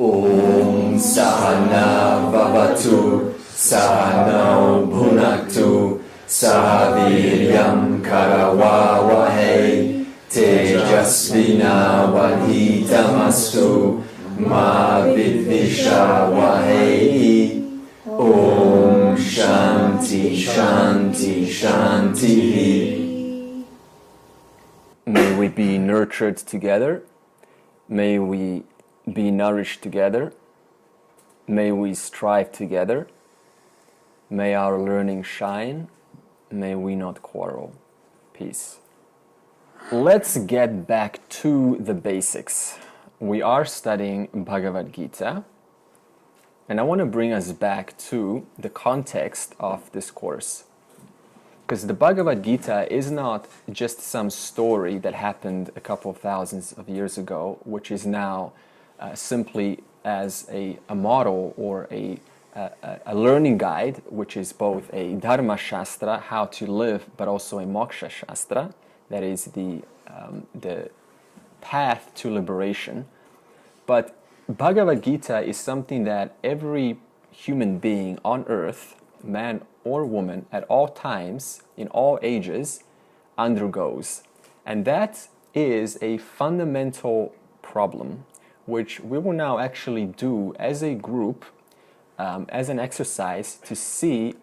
Om Sahana Vavatu Sahano Bhunaktu Sahaviryam Karavavahe Tejasvina Vadhitamastu Ma Vidvishavahe. Om Shanti Shanti Shanti. May we be nurtured together. May we be nourished together. May we strive together. May our learning shine. May we not quarrel. Peace. Let's get back to the basics. We are studying Bhagavad Gita, and I want to bring us back to the context of this course. Because the Bhagavad Gita is not just some story that happened a couple of thousands of years ago, which is now simply as a model or a learning guide, which is both a Dharma Shastra, how to live, but also a Moksha Shastra, that is the path to liberation. But Bhagavad Gita is something that every human being on earth, man or woman, at all times, in all ages, undergoes. And that is a fundamental problem, which we will now actually do as a group, as an exercise to see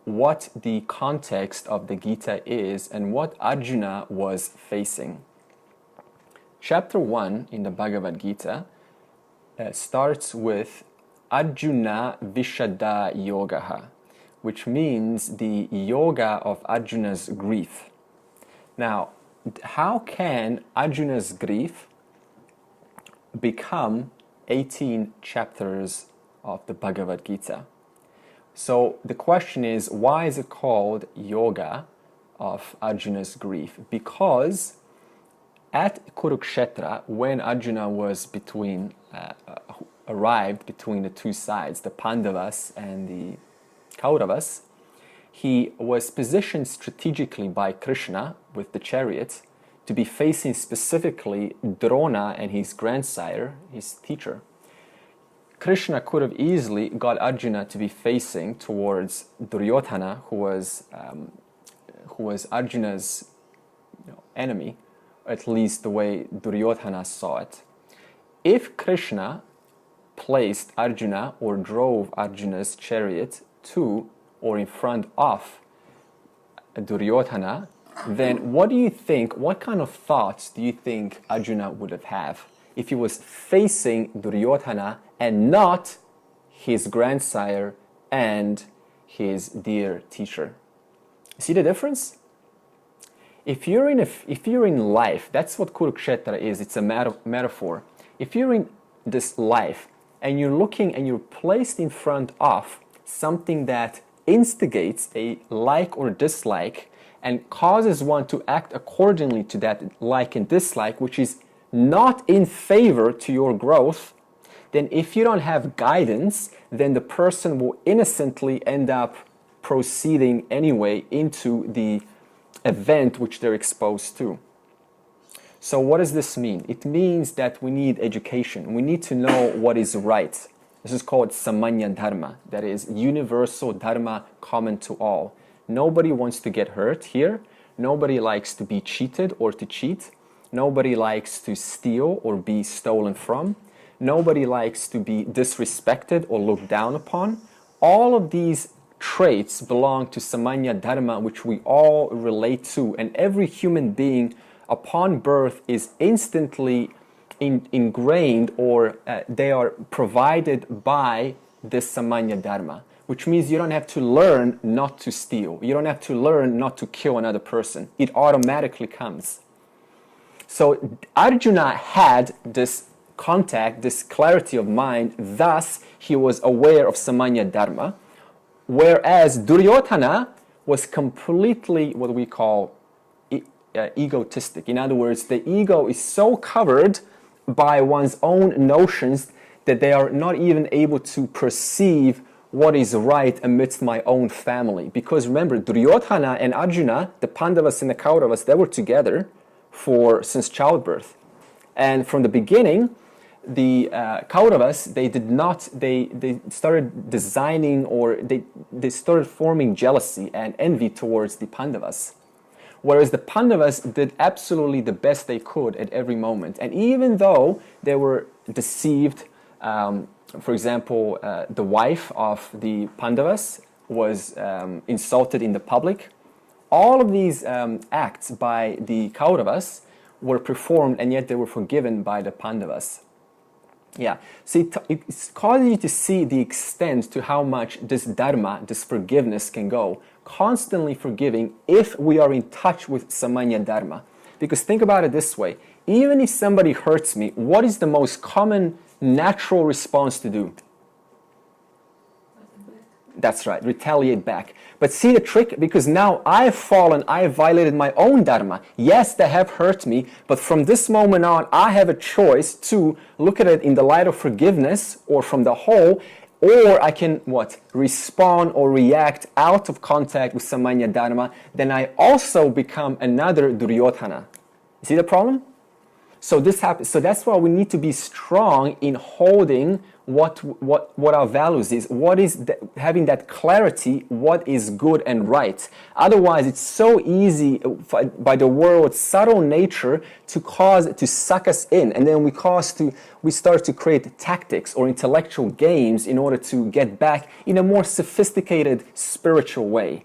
what the context of the Gita is and what Arjuna was facing. Chapter 1 in the Bhagavad Gita starts with Arjuna Vishada Yogaha, which means the yoga of Arjuna's grief. Now, how can Arjuna's grief become 18 chapters of the Bhagavad Gita? So the question is, why is it called Yoga of Arjuna's grief? Because at Kurukshetra, when Arjuna was arrived between the two sides, the Pandavas and the Kauravas, he was positioned strategically by Krishna with the chariot to be facing specifically Drona and his grandsire, his teacher. Krishna could have easily got Arjuna to be facing towards Duryodhana, who was Arjuna's enemy, at least the way Duryodhana saw it. If Krishna placed Arjuna or drove Arjuna's chariot to or in front of Duryodhana, then what do you think, what kind of thoughts do you think Arjuna would have if he was facing Duryodhana and not his grandsire and his dear teacher? See the difference? If you're in life, that's what Kurukshetra is. It's a metaphor. If you're in this life and you're looking and you're placed in front of something that instigates a like or dislike and causes one to act accordingly to that like and dislike, which is not in favor to your growth, then if you don't have guidance, then the person will innocently end up proceeding anyway into the event which they're exposed to. So what does this mean? It means that we need education. We need to know what is right. This is called Samanya Dharma, that is universal Dharma common to all. Nobody wants to get hurt here. Nobody likes to be cheated or to cheat. Nobody likes to steal or be stolen from. Nobody likes to be disrespected or looked down upon. All of these traits belong to Samanya Dharma, which we all relate to, and every human being upon birth is instantly ingrained, or they are provided by this Samanya Dharma, which means you don't have to learn not to steal. You don't have to learn not to kill another person. It automatically comes. So Arjuna had this contact, this clarity of mind, thus he was aware of Samanya Dharma, whereas Duryodhana was completely what we call egotistic. In other words, the ego is so covered by one's own notions that they are not even able to perceive what is right amidst my own family. Because remember, Duryodhana and Arjuna, the Pandavas and the Kauravas, they were together since childbirth. And from the beginning, the Kauravas, they started designing, or they started forming jealousy and envy towards the Pandavas. Whereas the Pandavas did absolutely the best they could at every moment. And even though they were deceived, for example, the wife of the Pandavas was insulted in the public, all of these acts by the Kauravas were performed, and yet they were forgiven by the Pandavas. Yeah, so it's causing you to see the extent to how much this dharma, this forgiveness can go. Constantly forgiving if we are in touch with samanya dharma. Because think about it this way, even if somebody hurts me, what is the most common natural response to do? That's right, retaliate back. But see the trick? Because now I have fallen, I have violated my own dharma. Yes, they have hurt me, but from this moment on, I have a choice to look at it in the light of forgiveness, or from the whole, or I can, respond or react out of contact with samanya dharma. Then I also become another Duryodhana. You see the problem? So this happens. So that's why we need to be strong in holding what our values is. What is having that clarity? What is good and right? Otherwise, it's so easy by the world's subtle nature to suck us in, and then we start to create tactics or intellectual games in order to get back in a more sophisticated spiritual way.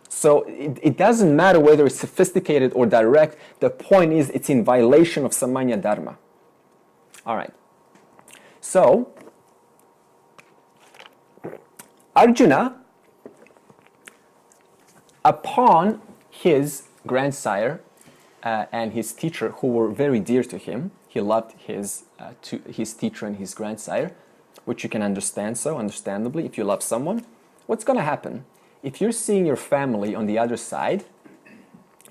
So it doesn't matter whether it's sophisticated or direct. The point is it's in violation of samanya dharma. All right. So Arjuna, upon his grandsire and his teacher, who were very dear to him, he loved his teacher and his grandsire, which you can understand so, understandably, if you love someone. What's going to happen? If you're seeing your family on the other side,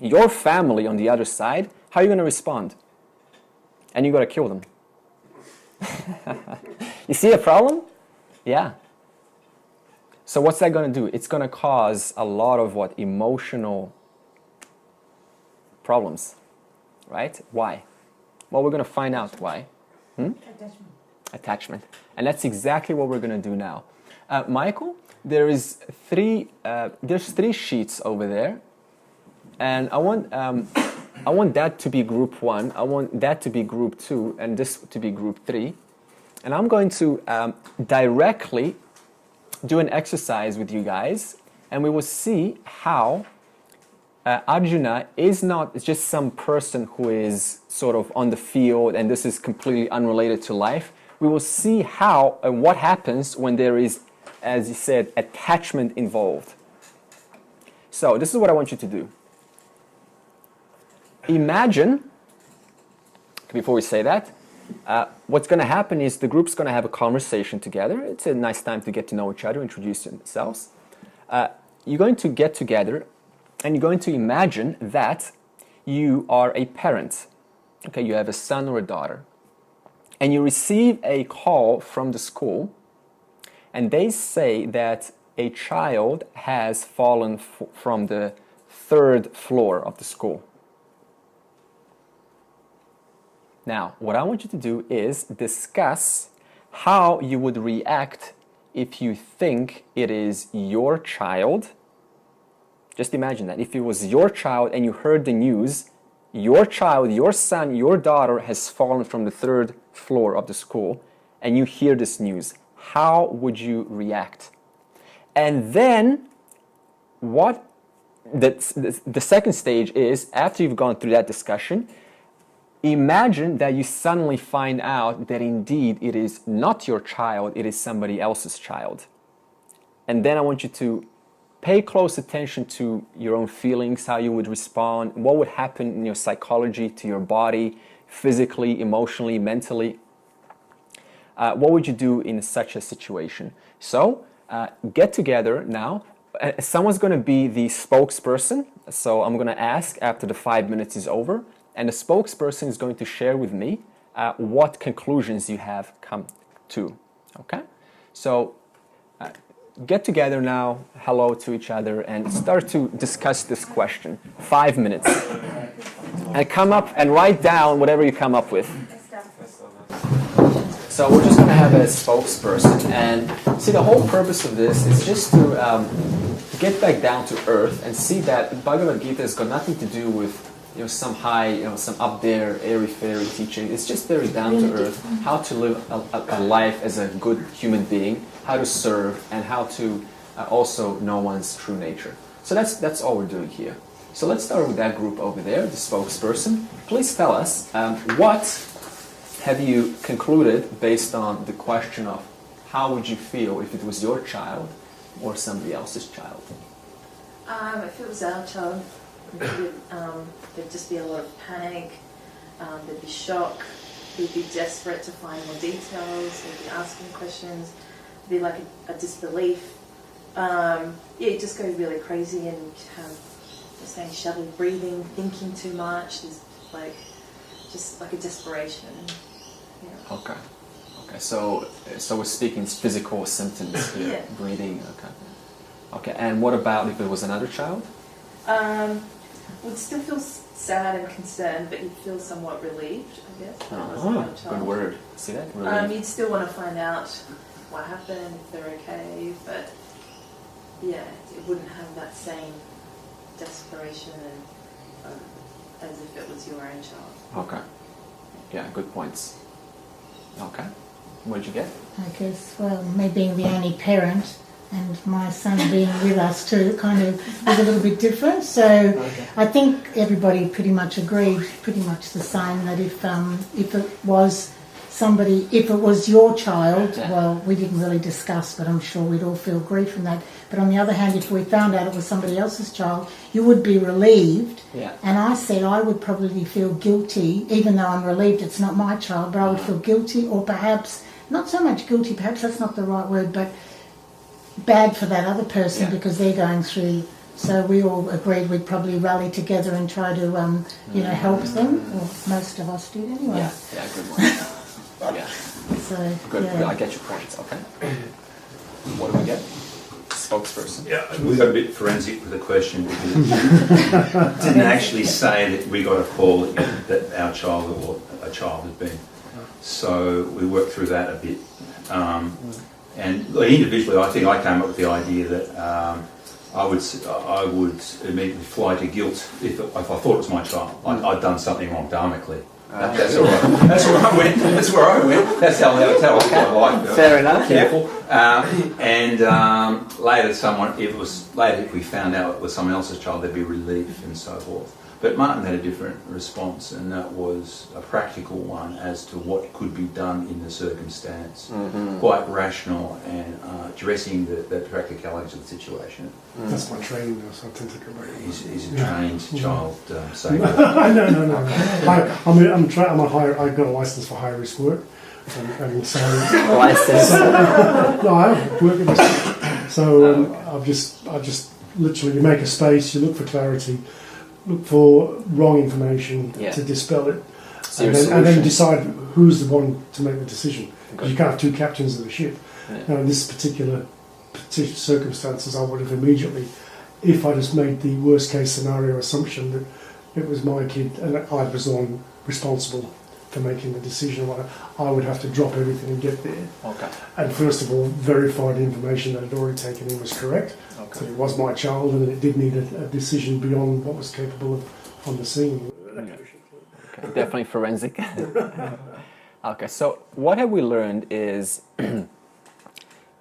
how are you going to respond? And you got to kill them. You see the problem? Yeah. So what's that going to do? It's going to cause a lot of emotional problems, right? Why? Well, we're going to find out why. Attachment. And that's exactly what we're going to do now. Michael, there's three sheets over there, and I want that to be group 1, I want that to be group 2, and this to be group 3. And I'm going to directly do an exercise with you guys, and we will see how Arjuna is not just some person who is sort of on the field and this is completely unrelated to life. We will see how and what happens when there is, as you said, attachment involved. So this is what I want you to do. Imagine, before we say that, what's going to happen is the group's going to have a conversation together. It's a nice time to get to know each other, introduce yourselves. You're going to get together and you're going to imagine that you are a parent. Okay, you have a son or a daughter. And you receive a call from the school, and they say that a child has fallen from the 3rd floor of the school. Now, what I want you to do is discuss how you would react if you think it is your child. Just imagine that. If it was your child and you heard the news, your child, your son, your daughter has fallen from the 3rd floor of the school, and you hear this news, how would you react? And then what the second stage is, after you've gone through that discussion, imagine that you suddenly find out that indeed it is not your child, it is somebody else's child. And then I want you to pay close attention to your own feelings, how you would respond, what would happen in your psychology, to your body, physically, emotionally, mentally. What would you do in such a situation? So get together now. Someone's going to be the spokesperson. So I'm going to ask after the 5 minutes is over. And the spokesperson is going to share with me what conclusions you have come to. Okay? So get together now, hello to each other, and start to discuss this question. 5 minutes. And come up and write down whatever you come up with. So we're just going to have a spokesperson, and see, the whole purpose of this is just to get back down to earth and see that Bhagavad Gita has got nothing to do with some high, some up there airy-fairy teaching. It's just very down to earth, how to live a life as a good human being, how to serve, and how to also know one's true nature. So that's all we're doing here. So let's start with that group over there, the spokesperson. Please tell us, what have you concluded based on the question of how would you feel if it was your child or somebody else's child? If it was our child, there'd just be a lot of panic, there'd be shock, we'd be desperate to find more details, we'd be asking questions, there'd be like a disbelief. You'd just go really crazy and have the same shallow breathing, thinking too much. There's just like a desperation. Yeah. Okay. So we're speaking physical symptoms here, Yeah. breathing. Okay. And what about if it was another child? Would still feel sad and concerned, but you'd feel somewhat relieved, I guess. If it was another child. Good word. See that? Relieved. You'd still want to find out what happened, if they're okay, but yeah, it wouldn't have that same desperation and as if it was your own child. Okay. Yeah, good points. Okay. What did you get? I guess, well, me being the only parent and my son being with us too kind of was a little bit different. So I think everybody pretty much agreed, pretty much the same, that if it was somebody, if it was your child, well, we didn't really discuss, but I'm sure we'd all feel grief from that. But on the other hand, if we found out it was somebody else's child, you would be relieved. Yeah. And I said I would probably feel guilty, even though I'm relieved it's not my child, but I would feel guilty, or perhaps, not so much guilty, perhaps that's not the right word, but bad for that other person because they're going through. So we all agreed we'd probably rally together and try to, help them. Or most of us did anyway. Yeah, good one. Yeah. So, Good. yeah. I get your points. Okay. What do we get? Spokesperson. Yeah, we got a bit forensic with the question because it didn't actually say that we got a call that our child or a child had been. So we worked through that a bit. And individually, I think I came up with the idea that I would immediately fly to guilt if I thought it was my child. I'd done something wrong dharmically. That's all right. That's where I went. That's how I life. Fair enough. Careful. Later, if we found out it was someone else's child, there'd be relief and so forth. But Martin had a different response, and that was a practical one as to what could be done in the circumstance. Quite rational and addressing the practicalities of the situation. That's my training now, so I tend to go back. He's a trained child saver. No. I got a license for high risk work, and so License. no, I have work in this. So I've just literally, you make a space, you look for clarity, look for wrong information to dispel it, and then decide who's the one to make the decision. Because you can't have two captains of the ship. Now, in this particular circumstances, I would have immediately, if I just made the worst case scenario assumption that it was my kid and I was the one responsible for making the decision, I would have to drop everything and get there. Okay. And first of all, verify the information that I'd already taken in was correct. Okay. So it was my child, and it did need a decision beyond what was capable of on the scene. Okay. Definitely forensic. Okay, so what have we learned is,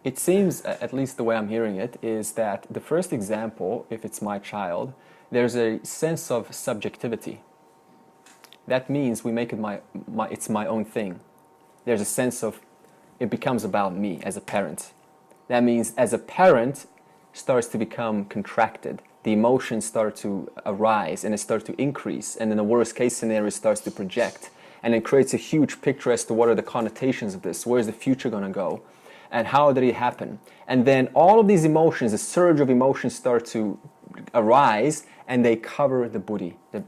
it seems, at least the way I'm hearing it, is that the first example, if it's my child, there's a sense of subjectivity. That means we make it it's my own thing. There's a sense of, it becomes about me as a parent. That means as a parent, starts to become contracted. The emotions start to arise and it starts to increase, and then the worst case scenario starts to project, and it creates a huge picture as to what are the connotations of this, where's the future going to go, and how did it happen. And then all of these emotions, the surge of emotions start to arise, and they cover the buddhi, they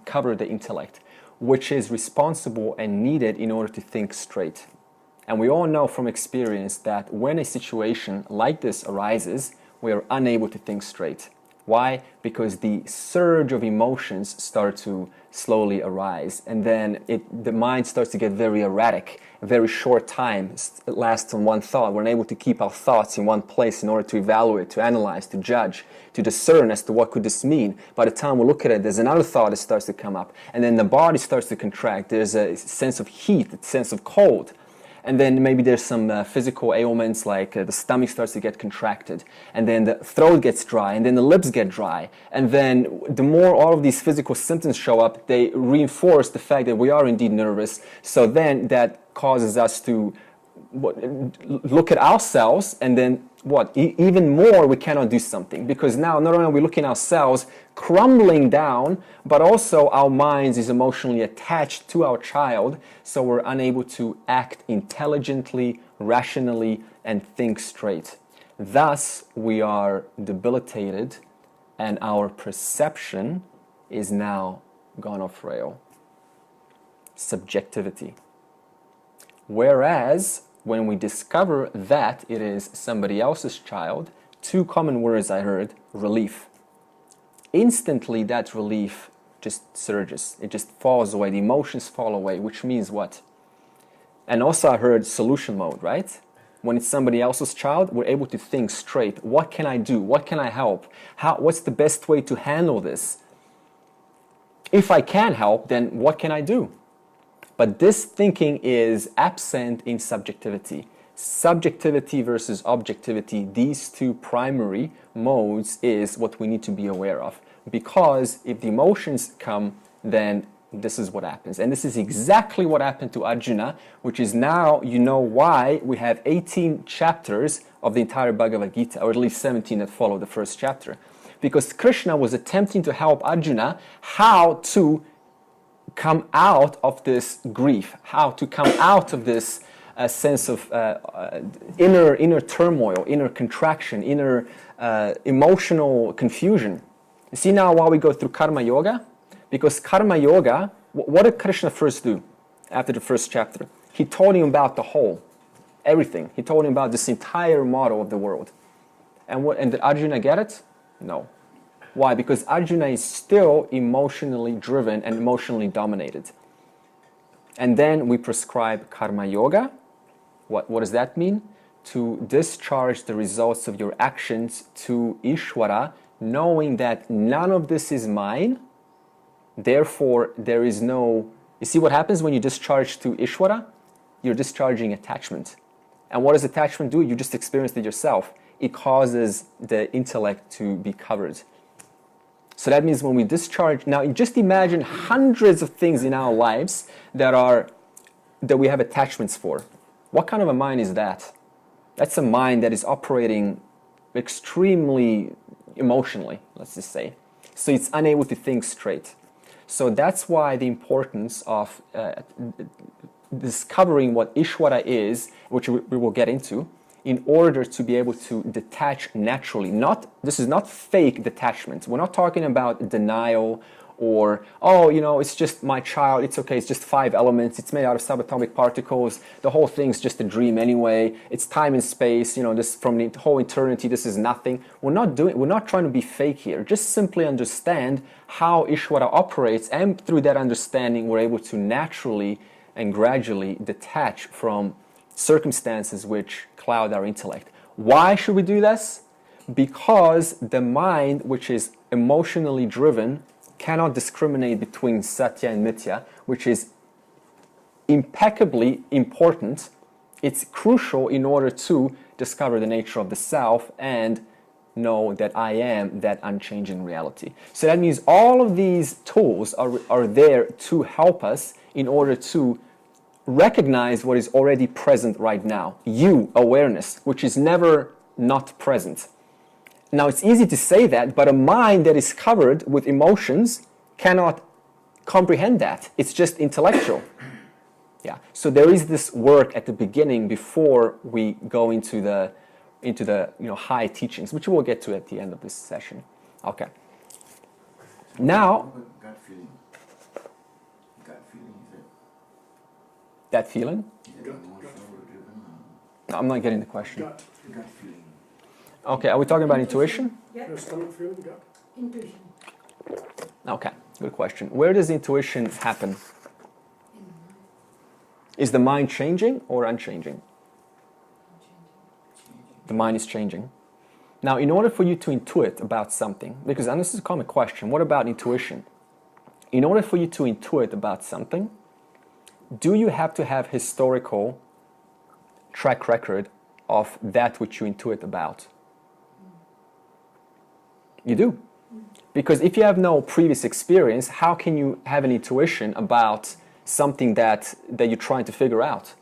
cover the intellect, which is responsible and needed in order to think straight. And we all know from experience that when a situation like this arises, we are unable to think straight. Why? Because the surge of emotions start to slowly arise, and then the mind starts to get very erratic. A very short time it lasts on one thought. We're unable to keep our thoughts in one place in order to evaluate, to analyze, to judge, to discern as to what could this mean. By the time we look at it, there's another thought that starts to come up, and then the body starts to contract. There's a sense of heat, a sense of cold. And then maybe there's some physical ailments like the stomach starts to get contracted, and then the throat gets dry, and then the lips get dry. And then the more all of these physical symptoms show up, they reinforce the fact that we are indeed nervous. So then that causes us to look at ourselves, and then even more we cannot do something, because now not only are we looking at ourselves crumbling down, but also our minds is emotionally attached to our child, so we're unable to act intelligently, rationally, and think straight. Thus, we are debilitated, and our perception is now gone off rail. Subjectivity. Whereas, when we discover that it is somebody else's child, two common words I heard: relief. Instantly that relief just surges. It just falls away. The emotions fall away, which means what? And also I heard solution mode, right? When it's somebody else's child, we're able to think straight. What can I do? What can I help? What's the best way to handle this? If I can help, then what can I do? But this thinking is absent in subjectivity. Subjectivity versus objectivity, these two primary modes is what we need to be aware of. Because if the emotions come, then this is what happens. And this is exactly what happened to Arjuna, which is now you know why we have 18 chapters of the entire Bhagavad Gita, or at least 17 that follow the first chapter. Because Krishna was attempting to help Arjuna how to come out of this grief, how to come out of this sense of inner turmoil, inner contraction, inner emotional confusion. You see now why we go through Karma Yoga? Because Karma Yoga, what did Krishna first do after the first chapter? He told him about the whole, everything. He told him about this entire model of the world. And did Arjuna get it? No. Why? Because Arjuna is still emotionally driven and emotionally dominated. And then we prescribe Karma Yoga. What does that mean? To discharge the results of your actions to Isvara, knowing that none of this is mine. Therefore, there is no... You see what happens when you discharge to Isvara? You're discharging attachment. And what does attachment do? You just experienced it yourself. It causes the intellect to be covered. So that means when we discharge... Now, just imagine hundreds of things in our lives that we have attachments for. What kind of a mind is that? That's a mind that is operating extremely emotionally, let's just say. So it's unable to think straight. So that's why the importance of discovering what Isvara is, which we will get into, in order to be able to detach naturally. This is not fake detachment. We're not talking about denial or, it's just my child, it's okay, it's just 5 elements, it's made out of subatomic particles, the whole thing's just a dream anyway, it's time and space, this from the whole eternity, this is nothing. We're not trying to be fake here. Just simply understand how Isvara operates, and through that understanding, we're able to naturally and gradually detach from circumstances which cloud our intellect. Why should we do this? Because the mind, which is emotionally driven, cannot discriminate between satya and mithya, which is impeccably important. It's crucial in order to discover the nature of the self and know that I am that unchanging reality. So that means all of these tools are there to help us in order to recognize what is already present right now. Awareness, which is never not present. Now, it's easy to say that, but a mind that is covered with emotions cannot comprehend that. It's just intellectual. Yeah. So there is this work at the beginning before we go into the high teachings, which we'll get to at the end of this session. Okay. Now, Gut feeling. Gut feeling, is it? That feeling? I'm not getting the question. Gut. Gut feeling. Okay, are we talking about intuition? No stomach feeling, gut. Intuition. Okay, good question. Where does intuition happen? Is the mind changing or unchanging? The mind is changing. Now, in order for you to intuit about something, because and this is a common question, what about intuition? In order for you to intuit about something, do you have to have historical track record of that which you intuit about? You do. Because if you have no previous experience, how can you have an intuition about something that you're trying to figure out?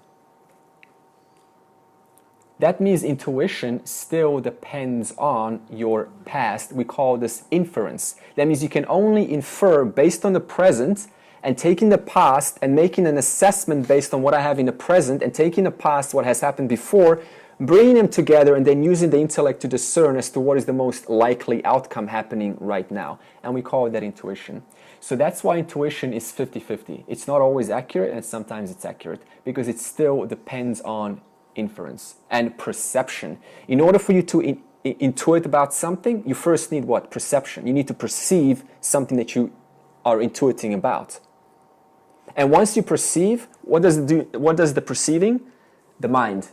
That means intuition still depends on your past. We call this inference. That means you can only infer based on the present and taking the past and making an assessment based on what I have in the present and taking the past, what has happened before, bringing them together and then using the intellect to discern as to what is the most likely outcome happening right now. And we call that intuition. So that's why intuition is 50-50. It's not always accurate and sometimes it's accurate because it still depends on inference and perception. In order for you to intuit about something, you first need what? Perception. You need to perceive something that you are intuiting about. And once you perceive, what does it do? What does the perceiving? The mind.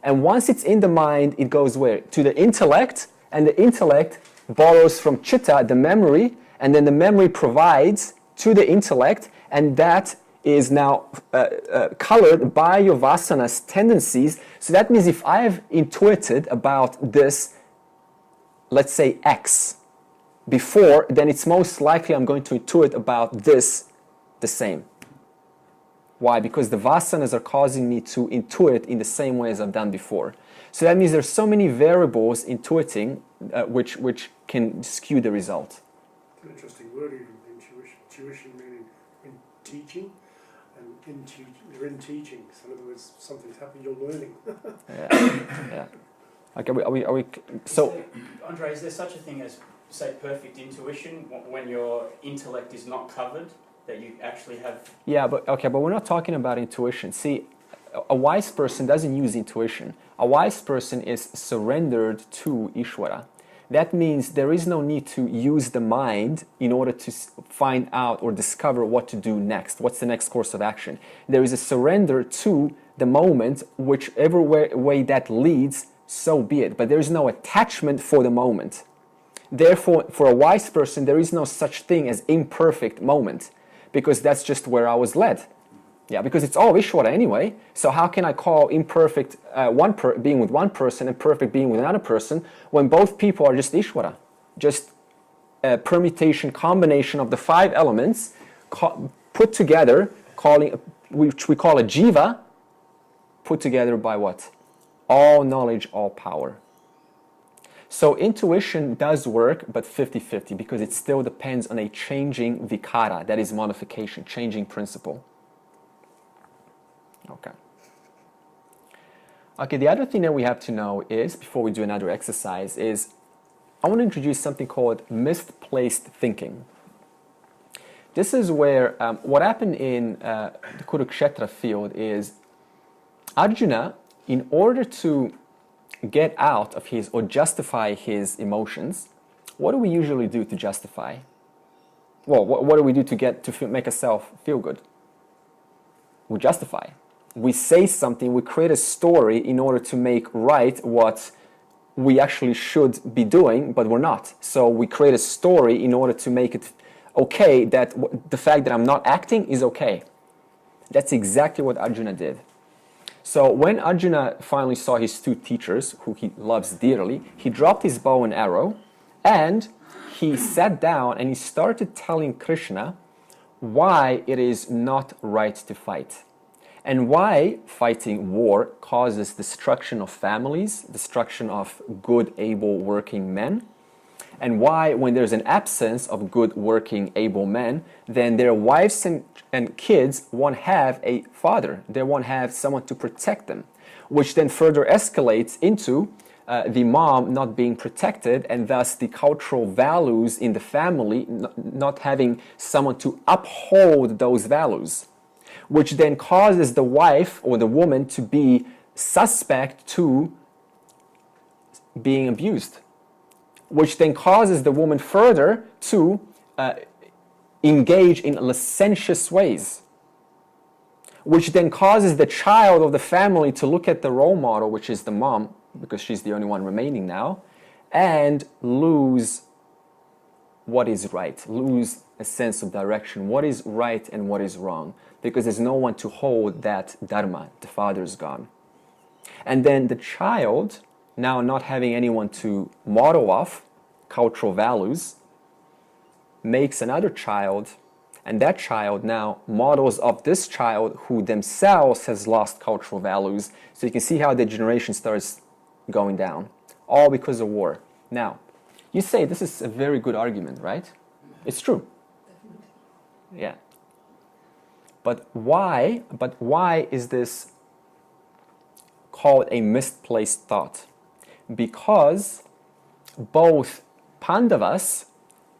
And once it's in the mind, it goes where? To the intellect, and the intellect borrows from chitta, the memory, and then the memory provides to the intellect, and that is now colored by your vasanas tendencies. So that means if I have intuited about this, let's say X, before, then it's most likely I'm going to intuit about this the same. Why? Because the vasanas are causing me to intuit in the same way as I've done before. So that means there's so many variables intuiting which can skew the result. It's an interesting word, even intuition. Intuition meaning in teaching, and you're in teaching. So in other words, something's happening, you're learning. Yeah. Okay, are we so Andre, is there such a thing as, say, perfect intuition when your intellect is not covered? That you actually have... Yeah, but we're not talking about intuition. See, a wise person doesn't use intuition. A wise person is surrendered to Isvara. That means there is no need to use the mind in order to find out or discover what to do next. What's the next course of action? There is a surrender to the moment, whichever way that leads, so be it. But there is no attachment for the moment. Therefore, for a wise person, there is no such thing as imperfect moment. Because that's just where I was led. Yeah, because it's all Ishvara anyway. So how can I call imperfect being with one person and perfect being with another person when both people are just Ishvara? Just a permutation, combination of the 5 elements put together, which we call a jiva, put together by what? All knowledge, all power. So intuition does work, but 50-50, because it still depends on a changing vikara, that is modification, changing principle. Okay, the other thing that we have to know is, before we do another exercise, is I want to introduce something called misplaced thinking. This is where what happened in the Kurukshetra field is Arjuna, in order to get out of his or justify his emotions, what do we usually do to justify? Well, what do we do to make ourselves feel good? We justify. We say something, we create a story in order to make right what we actually should be doing, but we're not. So we create a story in order to make it okay that the fact that I'm not acting is okay. That's exactly what Arjuna did. So when Arjuna finally saw his 2 teachers, who he loves dearly, he dropped his bow and arrow, and he sat down and he started telling Krishna why it is not right to fight, and why fighting war causes destruction of families, destruction of good, able, working men, and why when there's an absence of good, working, able men, then their wives and kids won't have a father. They won't have someone to protect them, which then further escalates into the mom not being protected, and thus the cultural values in the family not having someone to uphold those values, which then causes the wife or the woman to be suspect to being abused. which then causes the woman further to engage in licentious ways, which then causes the child of the family to look at the role model, which is the mom, because she's the only one remaining now, and lose what is right, lose a sense of direction, what is right and what is wrong, because there's no one to hold that dharma, the father's gone. And then the child, now not having anyone to model off cultural values, makes another child, and that child now models of this child who themselves has lost cultural values. So you can see how the generation starts going down, all because of war. Now, you say this is a very good argument, right? It's true. Yeah. But why is this called a misplaced thought? Because both Pandavas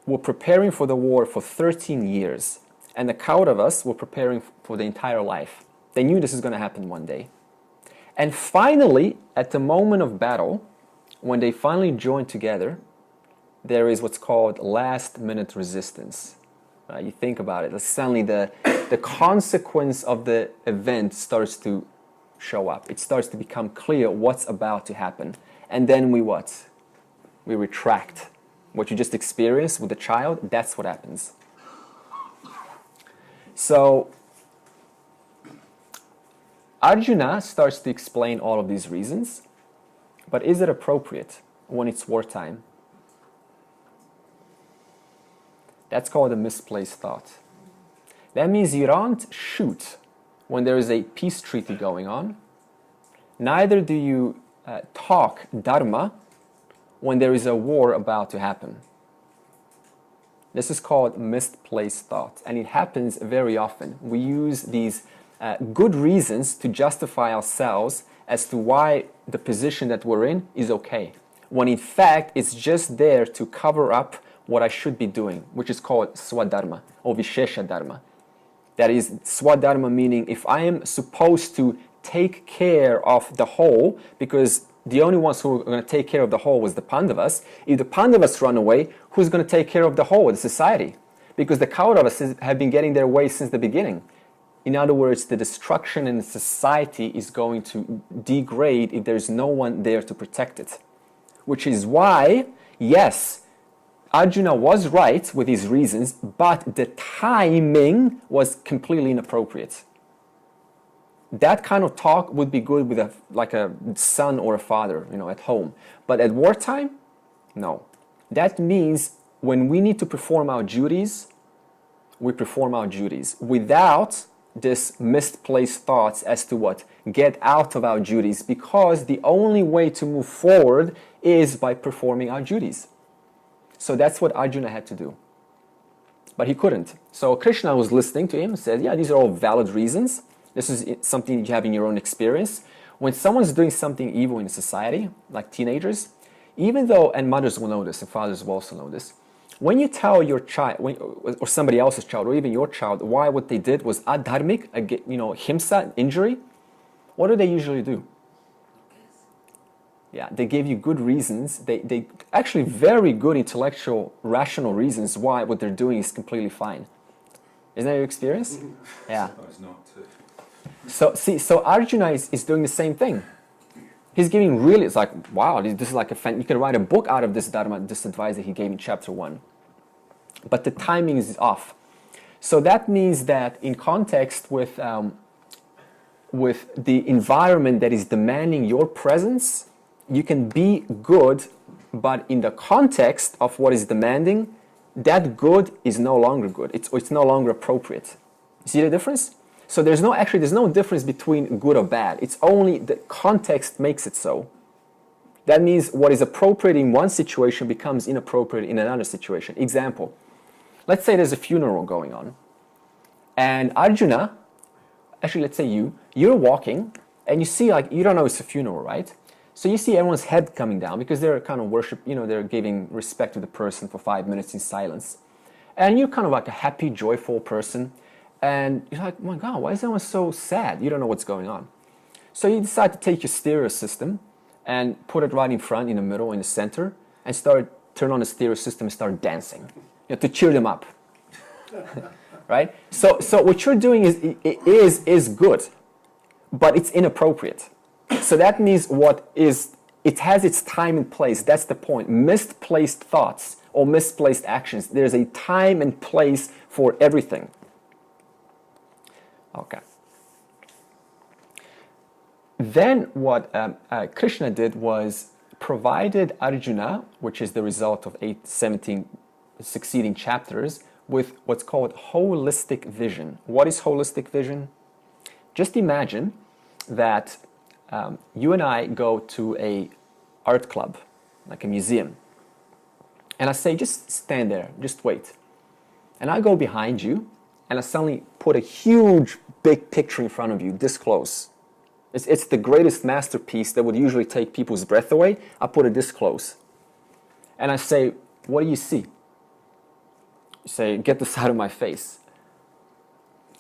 were preparing for the war for 13 years, and the Kauravas were preparing for the entire life. They knew this is going to happen one day. And finally, at the moment of battle, when they finally joined together, there is what's called last-minute resistance. You think about it. Suddenly the consequence of the event starts to show up. It starts to become clear what's about to happen. And then we what? We retract. What you just experienced with the child, that's what happens. So Arjuna starts to explain all of these reasons, but is it appropriate when it's wartime? That's called a misplaced thought. That means you don't shoot when there is a peace treaty going on. Neither do you talk dharma when there is a war about to happen. This is called misplaced thought, and it happens very often. We use these good reasons to justify ourselves as to why the position that we're in is okay, when in fact it's just there to cover up what I should be doing, which is called swadharma or vishesha dharma. That is, swadharma meaning if I am supposed to take care of the whole, because the only ones who are going to take care of the whole was the Pandavas. If the Pandavas run away, who's going to take care of the whole, the society? Because the Kauravas have been getting their way since the beginning. In other words, the destruction in the society is going to degrade if there's no one there to protect it. Which is why, yes, Arjuna was right with his reasons, but the timing was completely inappropriate. That kind of talk would be good with a son or a father, at home. But at wartime, no. That means when we need to perform our duties, we perform our duties without this misplaced thoughts as to what? Get out of our duties, because the only way to move forward is by performing our duties. So that's what Arjuna had to do. But he couldn't. So Krishna was listening to him and said, yeah, these are all valid reasons. This is something you have in your own experience. When someone's doing something evil in society, like teenagers, even though, and mothers will know this, and fathers will also know this, when you tell your child, or somebody else's child, or even your child, why what they did was adharmic, himsa, injury, what do they usually do? Yeah, they give you good reasons. They actually very good intellectual, rational reasons why what they're doing is completely fine. Isn't that your experience? Yeah. So Arjuna is doing the same thing. He's giving really, it's like, wow, this is like you can write a book out of this dharma, this advice that he gave in chapter 1. But the timing is off. So that means that in context with the environment that is demanding your presence, you can be good, but in the context of what is demanding, that good is no longer good. It's no longer appropriate. You see the difference? So there's no difference between good or bad. It's only the context makes it so. That means what is appropriate in one situation becomes inappropriate in another situation. Example, let's say there's a funeral going on, and Arjuna, actually let's say you're walking, and you see you don't know it's a funeral, right? So you see everyone's head coming down because they're kind of they're giving respect to the person for 5 minutes in silence. And you're kind of like a happy, joyful person. And you're like, oh my God, why is everyone so sad? You don't know what's going on. So you decide to take your stereo system and put it right in front, in the middle, in the center, and start turn on the stereo system and start dancing. You have to cheer them up. Right? So what you're doing is good, but it's inappropriate. So that means it has its time and place. That's the point. Misplaced thoughts or misplaced actions. There's a time and place for everything. Okay. Then what Krishna did was provided Arjuna, which is the result of 17 succeeding chapters, with what's called holistic vision. What is holistic vision? Just imagine that you and I go to a art club, like a museum, and I say, just stand there, just wait. And I go behind you, and I suddenly put a huge, big picture in front of you, this close. It's the greatest masterpiece that would usually take people's breath away. I put it this close. And I say, what do you see? You say, get this out of my face.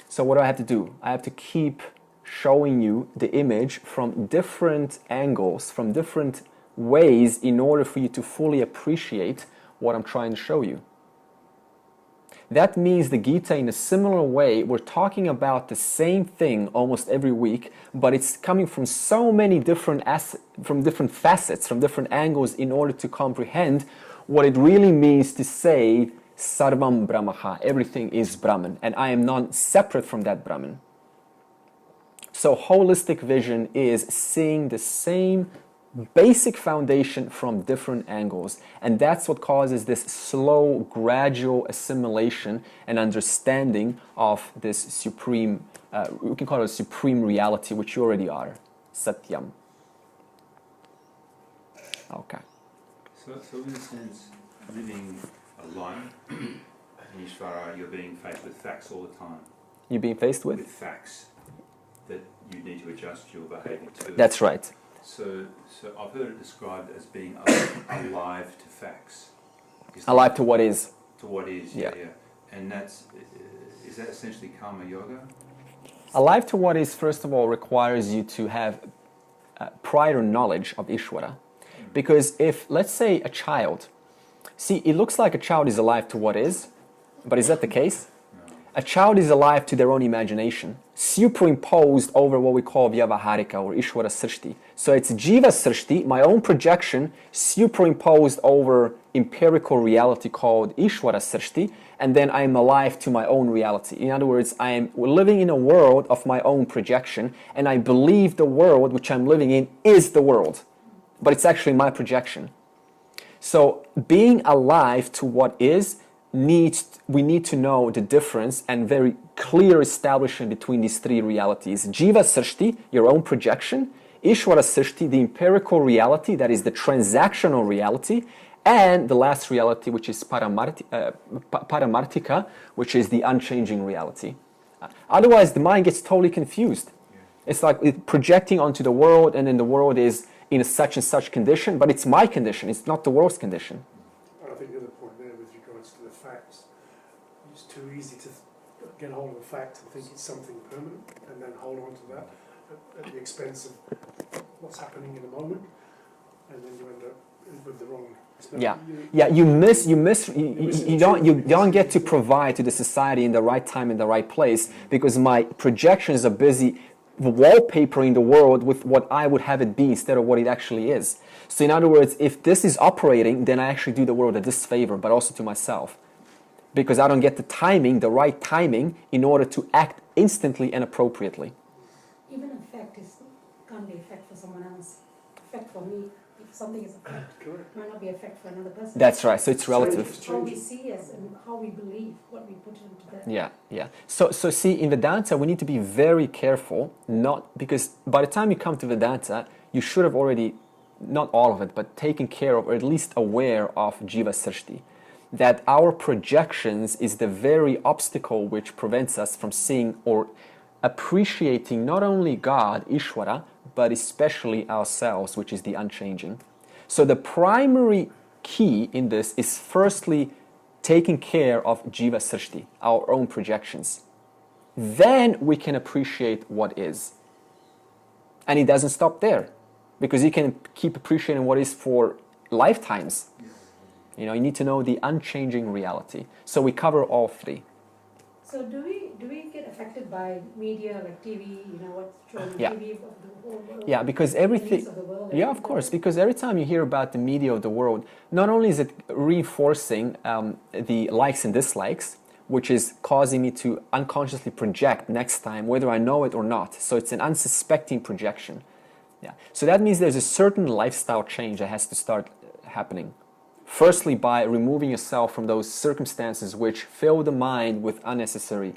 So what do I have to do? I have to keep showing you the image from different angles, from different ways, in order for you to fully appreciate what I'm trying to show you. That means the Gita, in a similar way, we're talking about the same thing almost every week, but it's coming from so many different facets, from different angles, in order to comprehend what it really means to say Sarvam Brahmaha, everything is Brahman, and I am not separate from that Brahman. So holistic vision is seeing the same basic foundation from different angles, and that's what causes this slow, gradual assimilation and understanding of this supreme, we can call it a supreme reality, which you already are, Satyam. Okay. So in a sense, living alone in Isvara, you're being faced with facts all the time. You're being faced with? With facts that you need to adjust your behaviour to. That's right. So I've heard it described as being alive to facts. Alive to what is. To what is, yeah. And is that essentially karma yoga? Alive to what is, first of all, requires you to have prior knowledge of Ishvara. Because if, let's say, a child, see, it looks like a child is alive to what is, but is that the case? No. A child is alive to their own imagination, superimposed over what we call Vyavaharika or Ishvara Srishti. So it's Jiva Srishti, my own projection, superimposed over empirical reality called Ishvara Srishti, and then I am alive to my own reality. In other words, I am living in a world of my own projection, and I believe the world which I'm living in is the world, but it's actually my projection. So being alive to what is, we need to know the difference and very clear establishment between these three realities. Jiva Srishti, your own projection; Ishvara Srishti, the empirical reality, that is the transactional reality; and the last reality, which is Paramartika, which is the unchanging reality. Otherwise, the mind gets totally confused. It's like projecting onto the world, and then the world is in a such and such condition, but it's my condition, it's not the world's condition. I think the other point there with regards to the facts, it's too easy to get hold of a fact and think it's something permanent and then hold on to that at the expense of what's happening in a moment, and then you end up with the wrong. You don't get to provide to the society in the right time, in the right place, because my projections are busy wallpapering the world with what I would have it be instead of what it actually is. So in other words, if this is operating, then I actually do the world a disfavor, but also to myself, because I don't get the timing, the right timing, in order to act instantly and appropriately. Even a fact can't be a fact for someone else. A fact for me, if something is a fact, might not be a fact for another person. That's right. So it's relative. It's how we see as and how we believe, what we put into that. Yeah. So see, in Vedanta, we need to be very careful, because by the time you come to Vedanta, you should have already, not all of it, but taken care of, or at least aware of Jiva Srishti. That our projections is the very obstacle which prevents us from seeing or appreciating not only God, Ishvara, but especially ourselves, which is the unchanging. So the primary key in this is firstly taking care of Jiva Srishti, our own projections. Then we can appreciate what is. And it doesn't stop there, because you can keep appreciating what is for lifetimes. You need to know the unchanging reality. So we cover all three. So do we get affected by media like TV? What's shown on Yeah. TV of the whole world? Yeah, because The everything. news of the world, Yeah, of course. Because every time you hear about the media of the world, not only is it reinforcing the likes and dislikes, which is causing me to unconsciously project next time, whether I know it or not. So it's an unsuspecting projection. Yeah. So that means there's a certain lifestyle change that has to start happening. Firstly, by removing yourself from those circumstances which fill the mind with unnecessary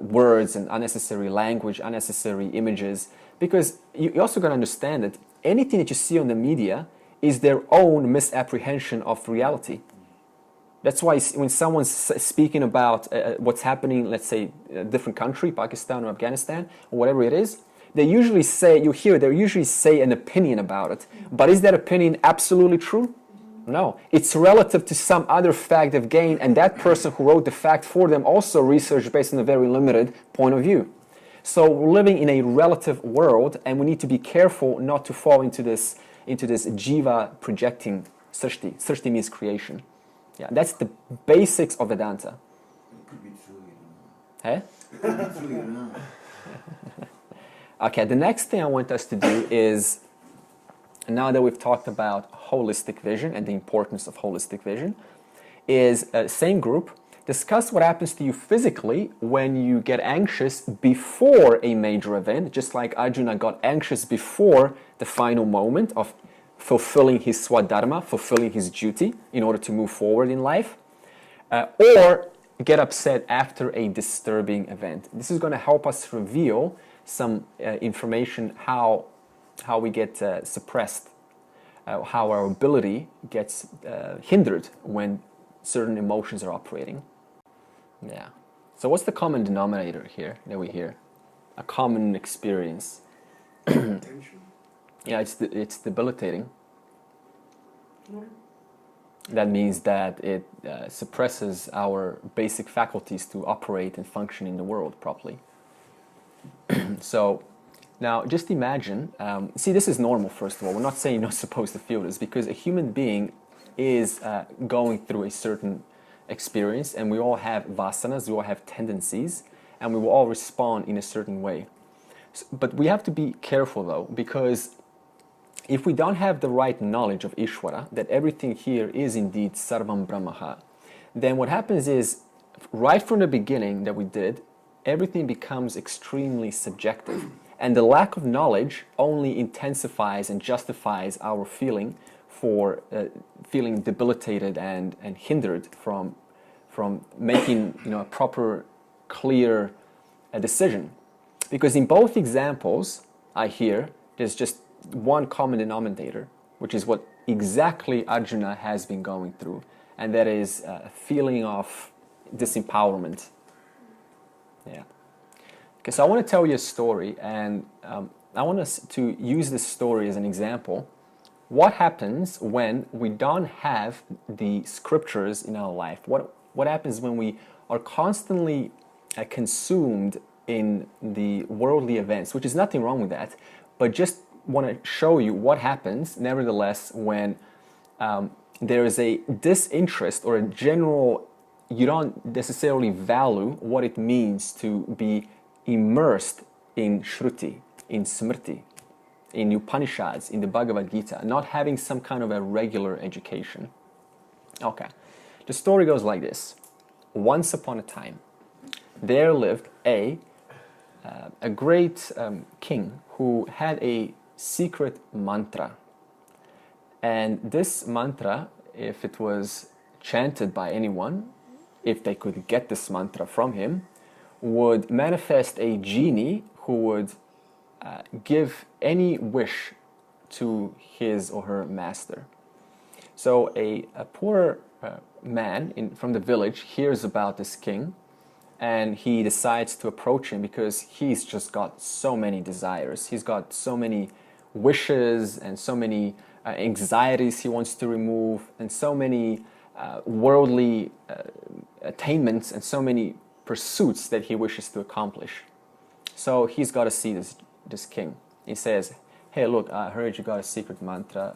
words and unnecessary language, unnecessary images. Because you also got to understand that anything that you see on the media is their own misapprehension of reality. That's why when someone's speaking about what's happening, let's say, a different country, Pakistan or Afghanistan, or whatever it is, they usually say an opinion about it. But is that opinion absolutely true? No. It's relative to some other fact they've gained, and that person who wrote the fact for them also researched based on a very limited point of view. So we're living in a relative world, and we need to be careful not to fall into this jiva projecting srishti. Srishti means creation. Yeah, that's the basics of Vedanta. It could be true, Hey? It could be true, Okay, the next thing I want us to do is, now that we've talked about holistic vision and the importance of holistic vision, is same group, discuss what happens to you physically when you get anxious before a major event, just like Arjuna got anxious before the final moment of fulfilling his swadharma, fulfilling his duty in order to move forward in life, or get upset after a disturbing event. This is going to help us reveal some information how we get suppressed, how our ability gets hindered when certain emotions are operating. Yeah. So what's the common denominator here that we hear? A common experience. Yeah, it's debilitating. That means that it suppresses our basic faculties to operate and function in the world properly. So now just imagine, see, this is normal, first of all. We're not saying you're not supposed to feel this, because a human being is going through a certain experience, and we all have vasanas, we all have tendencies, and we will all respond in a certain way. But we have to be careful, though, because if we don't have the right knowledge of Isvara, that everything here is indeed Sarvam Brahmaha, then what happens is, right from the beginning that we did, everything becomes extremely subjective. And the lack of knowledge only intensifies and justifies our feeling for feeling debilitated and hindered from making a proper, clear decision. Because in both examples, I hear, there's just one common denominator, which is what exactly Arjuna has been going through, and that is a feeling of disempowerment. Yeah. Okay, so I want to tell you a story, and I want us to use this story as an example. What happens when we don't have the scriptures in our life? What happens when we are constantly consumed in the worldly events, which is nothing wrong with that, but just want to show you what happens, nevertheless, when there is a disinterest or a general, you don't necessarily value what it means to be immersed in Shruti, in Smriti, in Upanishads, in the Bhagavad Gita, not having some kind of a regular education. Okay, the story goes like this. Once upon a time, there lived a great king who had a secret mantra. And this mantra, if it was chanted by anyone, if they could get this mantra from him, would manifest a genie who would give any wish to his or her master. So a poor man from the village hears about this king, and he decides to approach him because he's just got so many desires. He's got so many wishes and so many anxieties he wants to remove, and so many worldly attainments and so many pursuits that he wishes to accomplish. So he's got to see this king. He says, "Hey, look, I heard you got a secret mantra.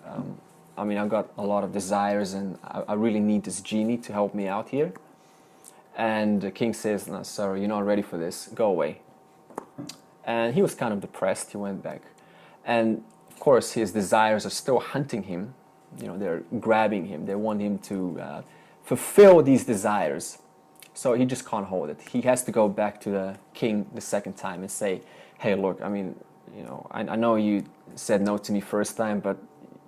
I mean, I've got a lot of desires and I really need this genie to help me out here. And the king says, no, sorry, you're not ready for this. Go away. And he was kind of depressed. He went back. And of course, his desires are still hunting him. You know, they're grabbing him. They want him to fulfill these desires. So he just can't hold it. He has to go back to the king the second time and say, hey, look, I mean, you know, I know you said no to me first time, but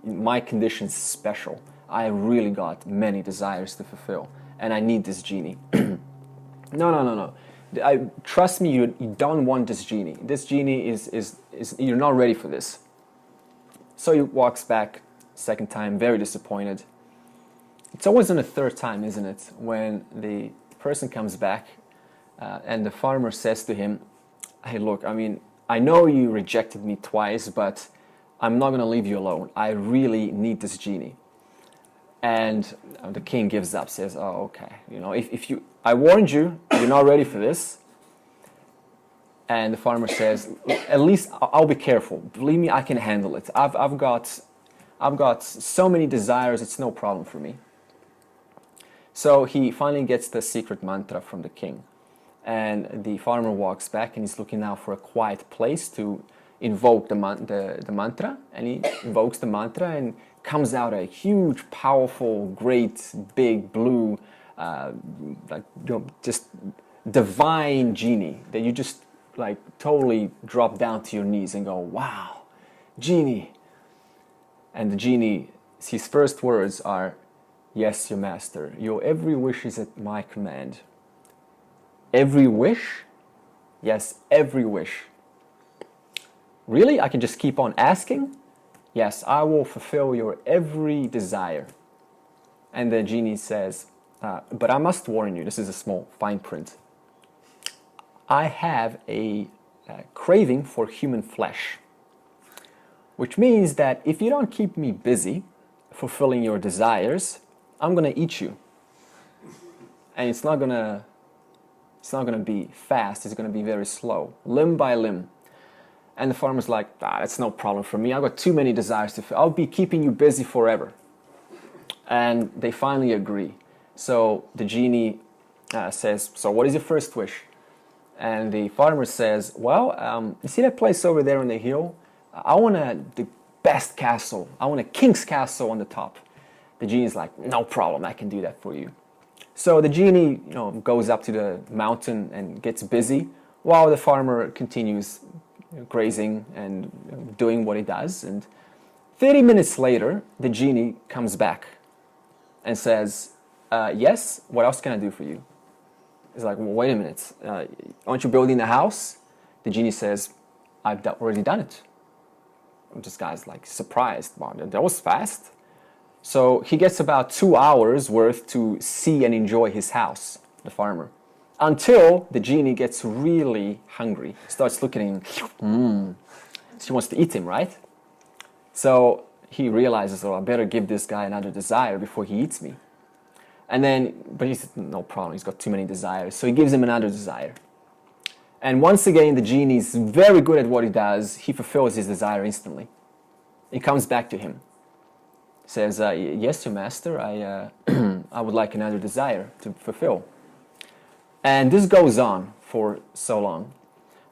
my condition's special. I really got many desires to fulfill, and I need this genie. No. Trust me, you don't want this genie. This genie is you're not ready for this. So he walks back second time, very disappointed. It's always on the third time, isn't it? When the person comes back and the farmer says to him, hey, look, I mean, I know you rejected me twice, but I'm not going to leave you alone. I really need this genie. And the king gives up, says, oh, okay. You know, if you, I warned you, you're not ready for this. And the farmer says, at least I'll be careful. Believe me, I can handle it. I've got so many desires, it's no problem for me. So he finally gets the secret mantra from the king. And the farmer walks back and he's looking now for a quiet place to invoke the mantra. And he invokes the mantra and comes out a huge, powerful, great, big, blue, just divine genie that you just like totally drop down to your knees and go, wow, genie. And the genie, his first words are, yes, your master, your every wish is at my command. Every wish? Yes, every wish. Really? I can just keep on asking? Yes, I will fulfill your every desire. And the genie says, but I must warn you, this is a small fine print. I have a craving for human flesh, which means that if you don't keep me busy fulfilling your desires, I'm going to eat you. And it's not going to be fast, it's going to be very slow, limb by limb. And the farmer's like, that's no problem for me. I've got too many desires to fulfill. I'll be keeping you busy forever. And they finally agree. So the genie says, so what is your first wish? And the farmer says, well, you see that place over there on the hill? I want the best castle. I want a king's castle on the top. The genie's like, no problem, I can do that for you. So the genie, goes up to the mountain and gets busy while the farmer continues grazing and doing what he does. And 30 minutes later, the genie comes back and says, yes, what else can I do for you? He's like, well, wait a minute, aren't you building a house? The genie says, I've already done it. And this guy's like surprised, wow, that was fast. So he gets about 2 hours worth to see and enjoy his house, the farmer, until the genie gets really hungry, starts looking at him, she wants to eat him, right? So he realizes, oh, I better give this guy another desire before he eats me. And then, but he said, no problem, he's got too many desires. So he gives him another desire. And once again, the genie is very good at what he does. He fulfills his desire instantly. He comes back to him. Says, yes, your master, I would like another desire to fulfill. And this goes on for so long.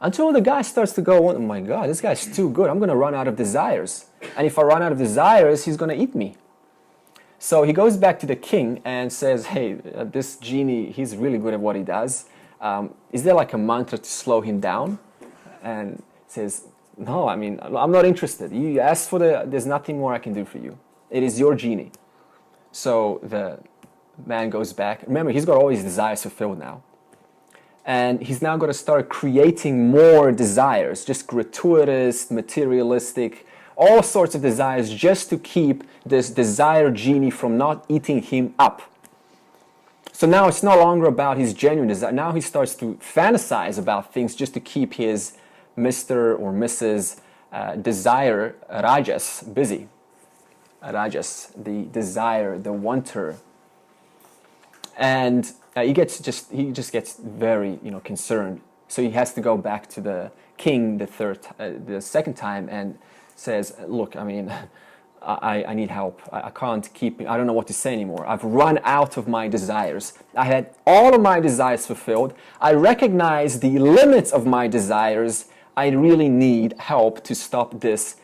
Until the guy starts to go, oh my God, this guy's too good. I'm going to run out of desires. And if I run out of desires, he's going to eat me. So he goes back to the king and says, hey, this genie, he's really good at what he does. Is there like a mantra to slow him down? And says, no, I mean, I'm not interested. You asked for there's nothing more I can do for you. It is your genie. So the man goes back. Remember, he's got all his desires fulfilled now. And he's now got to start creating more desires, just gratuitous, materialistic, all sorts of desires just to keep this desire genie from not eating him up. So now it's no longer about his genuine desire. Now he starts to fantasize about things just to keep his Mr. or Mrs. Desire Rajas busy. Rajas, the desire, the wanter. And he just gets very concerned. So he has to go back to the king the second time and says, look, I mean, I need help. I can't keep, I don't know what to say anymore. I've run out of my desires. I had all of my desires fulfilled. I recognize the limits of my desires. I really need help to stop this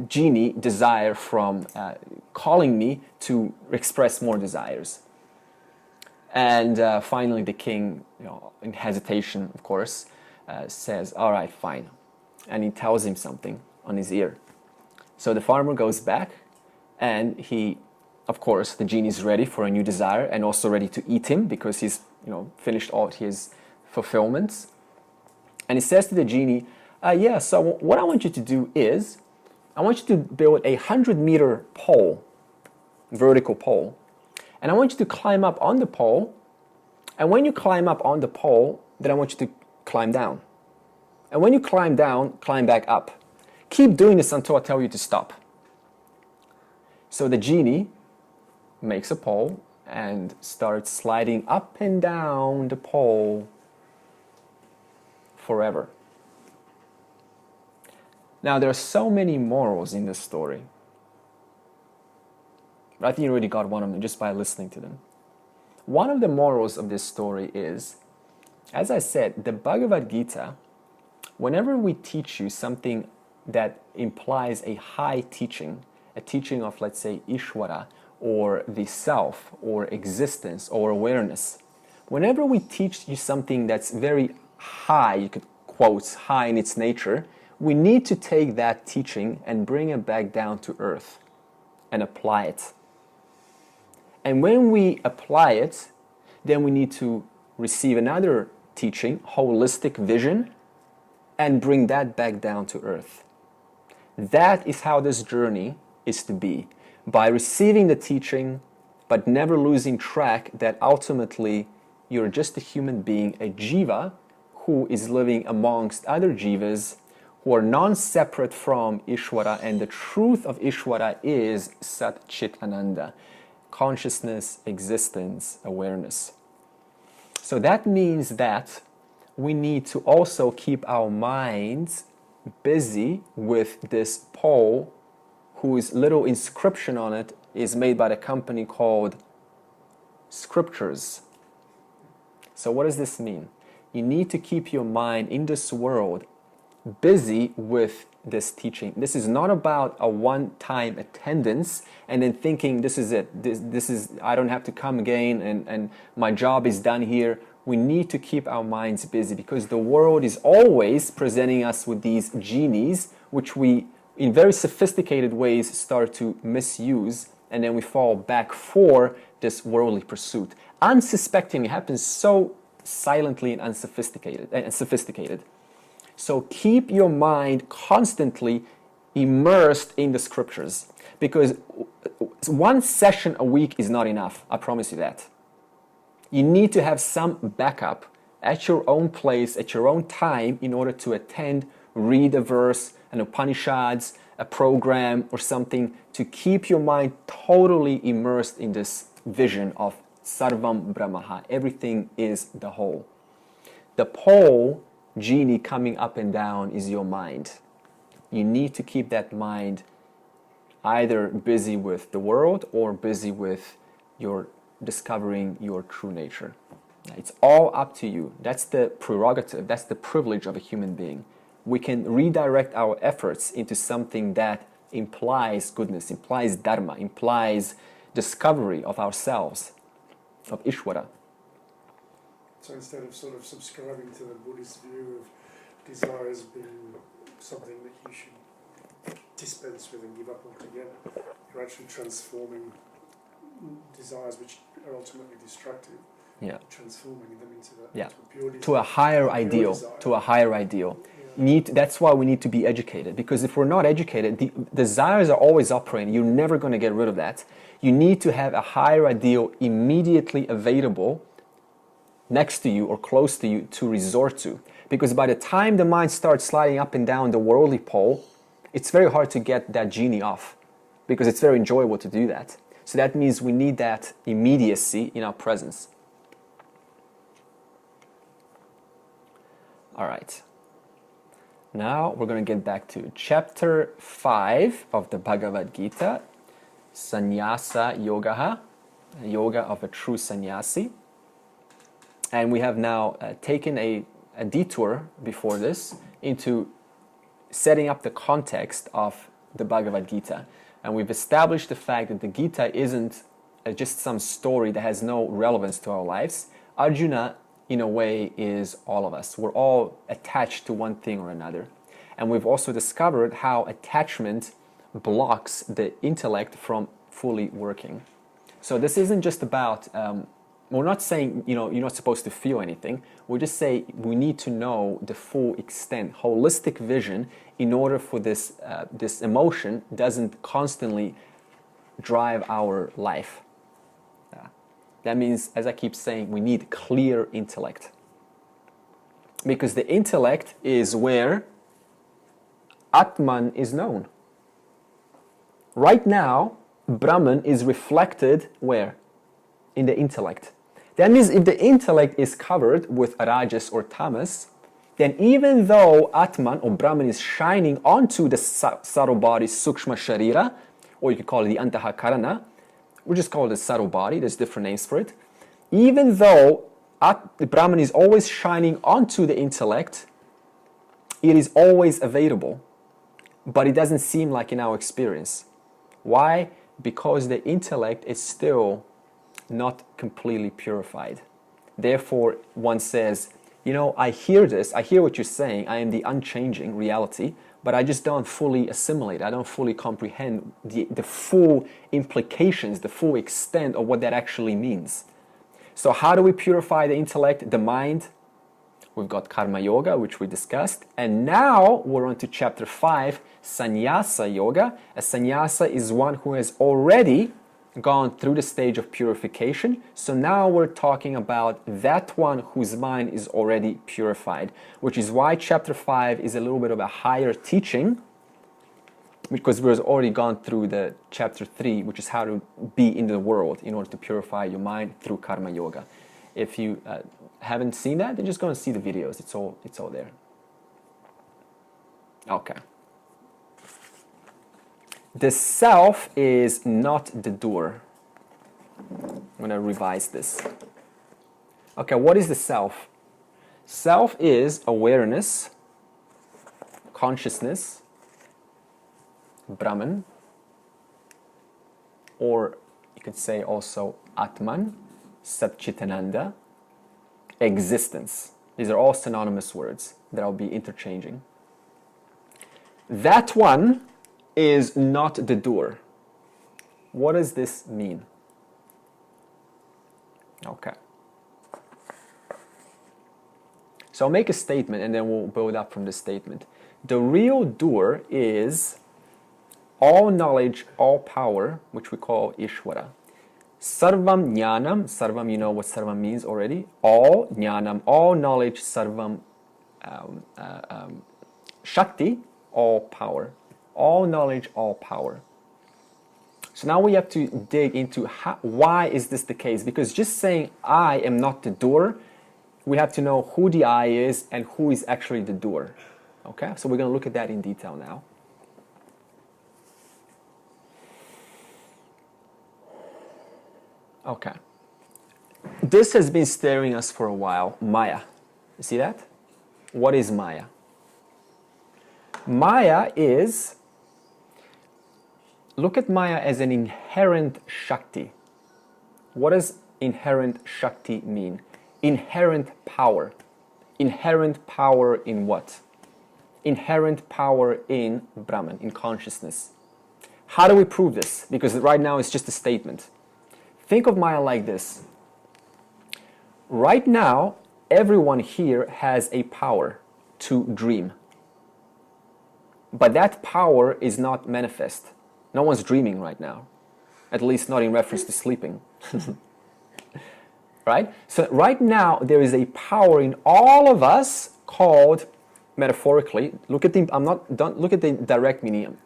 genie desire from calling me to express more desires. And finally the king, in hesitation, of course, says, all right, fine. And he tells him something on his ear. So the farmer goes back, and he, of course, the genie is ready for a new desire and also ready to eat him because he's, finished all his fulfillments. And he says to the genie, yeah, so what I want you to do is, I want you to build a 100-meter pole, vertical pole, and I want you to climb up on the pole, and when you climb up on the pole, then I want you to climb down. And when you climb down, climb back up. Keep doing this until I tell you to stop. So the genie makes a pole and starts sliding up and down the pole forever. Now there are so many morals in this story. I think you already got one of them just by listening to them. One of the morals of this story is, as I said, the Bhagavad Gita, whenever we teach you something that implies a high teaching, a teaching of, let's say, Isvara, or the self, or existence, or awareness. Whenever we teach you something that's very high, you could quote, high in its nature, we need to take that teaching and bring it back down to earth and apply it. And when we apply it, then we need to receive another teaching, holistic vision, and bring that back down to earth. That is how this journey is to be. By receiving the teaching, but never losing track that ultimately you're just a human being, a jiva, who is living amongst other jivas who are non-separate from Isvara, and the truth of Isvara is Sat Chit Ananda, consciousness, existence, awareness. So that means that we need to also keep our minds busy with this pole whose little inscription on it is made by the company called Scriptures. So what does this mean? You need to keep your mind in this world busy with this teaching. This is not about a one-time attendance and then thinking this is it. This is, I don't have to come again and my job is done here. We need to keep our minds busy because the world is always presenting us with these genies, which we, in very sophisticated ways, start to misuse, and then we fall back for this worldly pursuit. Unsuspecting, it happens so silently and sophisticated. So keep your mind constantly immersed in the scriptures, because one session a week is not enough, I promise you that. You need to have some backup at your own place, at your own time, in order to attend, read a verse, an Upanishads, a program or something, to keep your mind totally immersed in this vision of Sarvam Brahmaha. Everything is the whole. The pole, genie coming up and down, is your mind. You need to keep that mind either busy with the world or busy with your discovering your true nature. It's all up to you. That's the prerogative, that's the privilege of a human being. We can redirect our efforts into something that implies goodness, implies dharma, implies discovery of ourselves, of Isvara. So instead of sort of subscribing to the Buddhist view of desires being something that you should dispense with and give up altogether, you're actually transforming desires which are ultimately destructive, transforming them into that, into a pure desire, to a higher ideal, to a higher ideal. That's why we need to be educated, because if we're not educated, the desires are always operating. You're never going to get rid of that. You need to have a higher ideal immediately available next to you or close to you to resort to, because by the time the mind starts sliding up and down the worldly pole, it's very hard to get that genie off, because it's very enjoyable to do that. So that means we need that immediacy in our presence. All right. Now we're going to get back to chapter 5 of the Bhagavad Gita. Sannyasa Yoga, yoga of a true sannyasi. And we have now taken a detour before this into setting up the context of the Bhagavad Gita. And we've established the fact that the Gita isn't just some story that has no relevance to our lives. Arjuna, in a way, is all of us. We're all attached to one thing or another. And we've also discovered how attachment blocks the intellect from fully working. So this isn't just about, we're not saying, you're not supposed to feel anything. We're just saying we need to know the full extent, holistic vision, in order for this emotion doesn't constantly drive our life. That means, as I keep saying, we need clear intellect. Because the intellect is where Atman is known. Right now, Brahman is reflected where? In the intellect. That means if the intellect is covered with Rajas or Tamas, then even though Atman or Brahman is shining onto the subtle body, Sukshma Sharira, or you could call it the Antahakarana, we just call it the subtle body, there's different names for it. Even though the Brahman is always shining onto the intellect, it is always available, but it doesn't seem like in our experience. Why? Because the intellect is still not completely purified. Therefore, one says, I hear this, I hear what you're saying, I am the unchanging reality, but I just don't fully assimilate, I don't fully comprehend the full implications, the full extent of what that actually means. So how do we purify the intellect, the mind? We've got Karma Yoga, which we discussed, and now we're on to chapter 5, Sannyasa Yoga. A sannyasa is one who has already gone through the stage of purification. So now we're talking about that one whose mind is already purified, which is why chapter 5 is a little bit of a higher teaching, because we've already gone through the chapter 3, which is how to be in the world in order to purify your mind through Karma Yoga. If you haven't seen that, then just go and see the videos. It's all there. Okay. The self is not the doer. I'm going to revise this. Okay, what is the self? Self is awareness, consciousness, Brahman, or you could say also Atman, Satchitananda, existence. These are all synonymous words that I'll be interchanging. That one is not the doer. What does this mean? Okay. So I'll make a statement and then we'll build up from the statement. The real doer is all knowledge, all power, which we call Isvara. Sarvam Jnanam, Sarvam, you know what Sarvam means already. All Jnanam, all knowledge, Sarvam Shakti, all power. All knowledge, all power. So now we have to dig into why is this the case? Because just saying I am not the doer, we have to know who the I is and who is actually the doer. Okay, so we're going to look at that in detail now. Okay. This has been staring us for a while. Maya. You see that? What is Maya? Maya is, look at Maya as an inherent Shakti. What does inherent Shakti mean? Inherent power. Inherent power in what? Inherent power in Brahman, in consciousness. How do we prove this? Because right now it's just a statement. Think of Maya like this. Right now, everyone here has a power to dream. But that power is not manifest. No one's dreaming right now. At least not in reference to sleeping. Right? So right now, there is a power in all of us called, metaphorically, look at don't look at the direct meaning.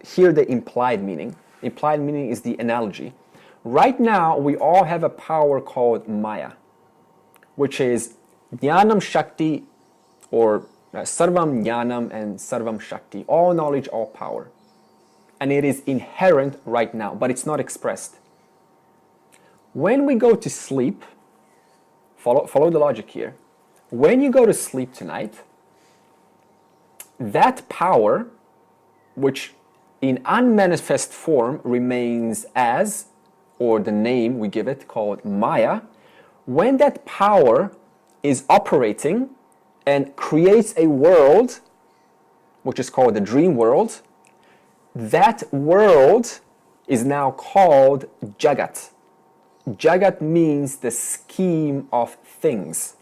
Hear the implied meaning. Implied meaning is the analogy. Right now, we all have a power called Maya, which is Jnanam Shakti, or Sarvam Jnanam and Sarvam Shakti, all knowledge, all power. and it is inherent right now, but it's not expressed. When we go to sleep, follow the logic here. When you go to sleep tonight, that power, which in unmanifest form remains as, or the name we give it called Maya, when that power is operating and creates a world, which is called the dream world, that world is now called Jagat. Jagat means the scheme of things.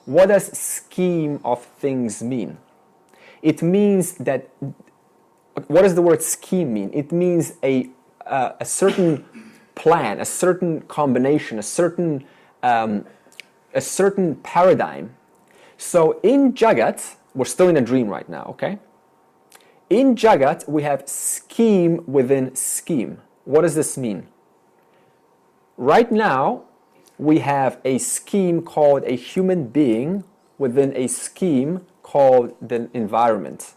What does scheme of things mean? It means that, what does the word scheme mean? It means a certain plan, a certain combination, a certain paradigm. So in Jagat, we're still in a dream right now, okay? In Jagat, we have scheme within scheme. What does this mean? Right now, we have a scheme called a human being within a scheme called the environment.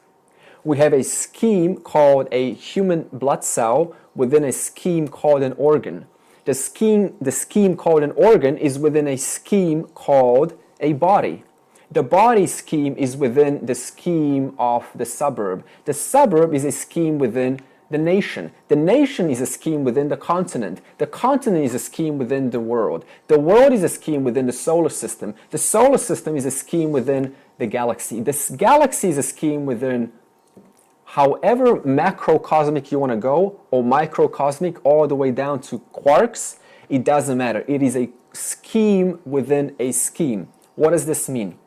We have a scheme called a human blood cell within a scheme called an organ. The scheme called an organ is within a scheme called a body. The body scheme is within the scheme of the suburb. The suburb is a scheme within the nation. The nation is a scheme within the continent. The continent is a scheme within the world. The world is a scheme within the solar system. The solar system is a scheme within the galaxy. This galaxy is a scheme within however macrocosmic you want to go, or microcosmic, all the way down to quarks. It doesn't matter. It is a scheme within a scheme. What does this mean?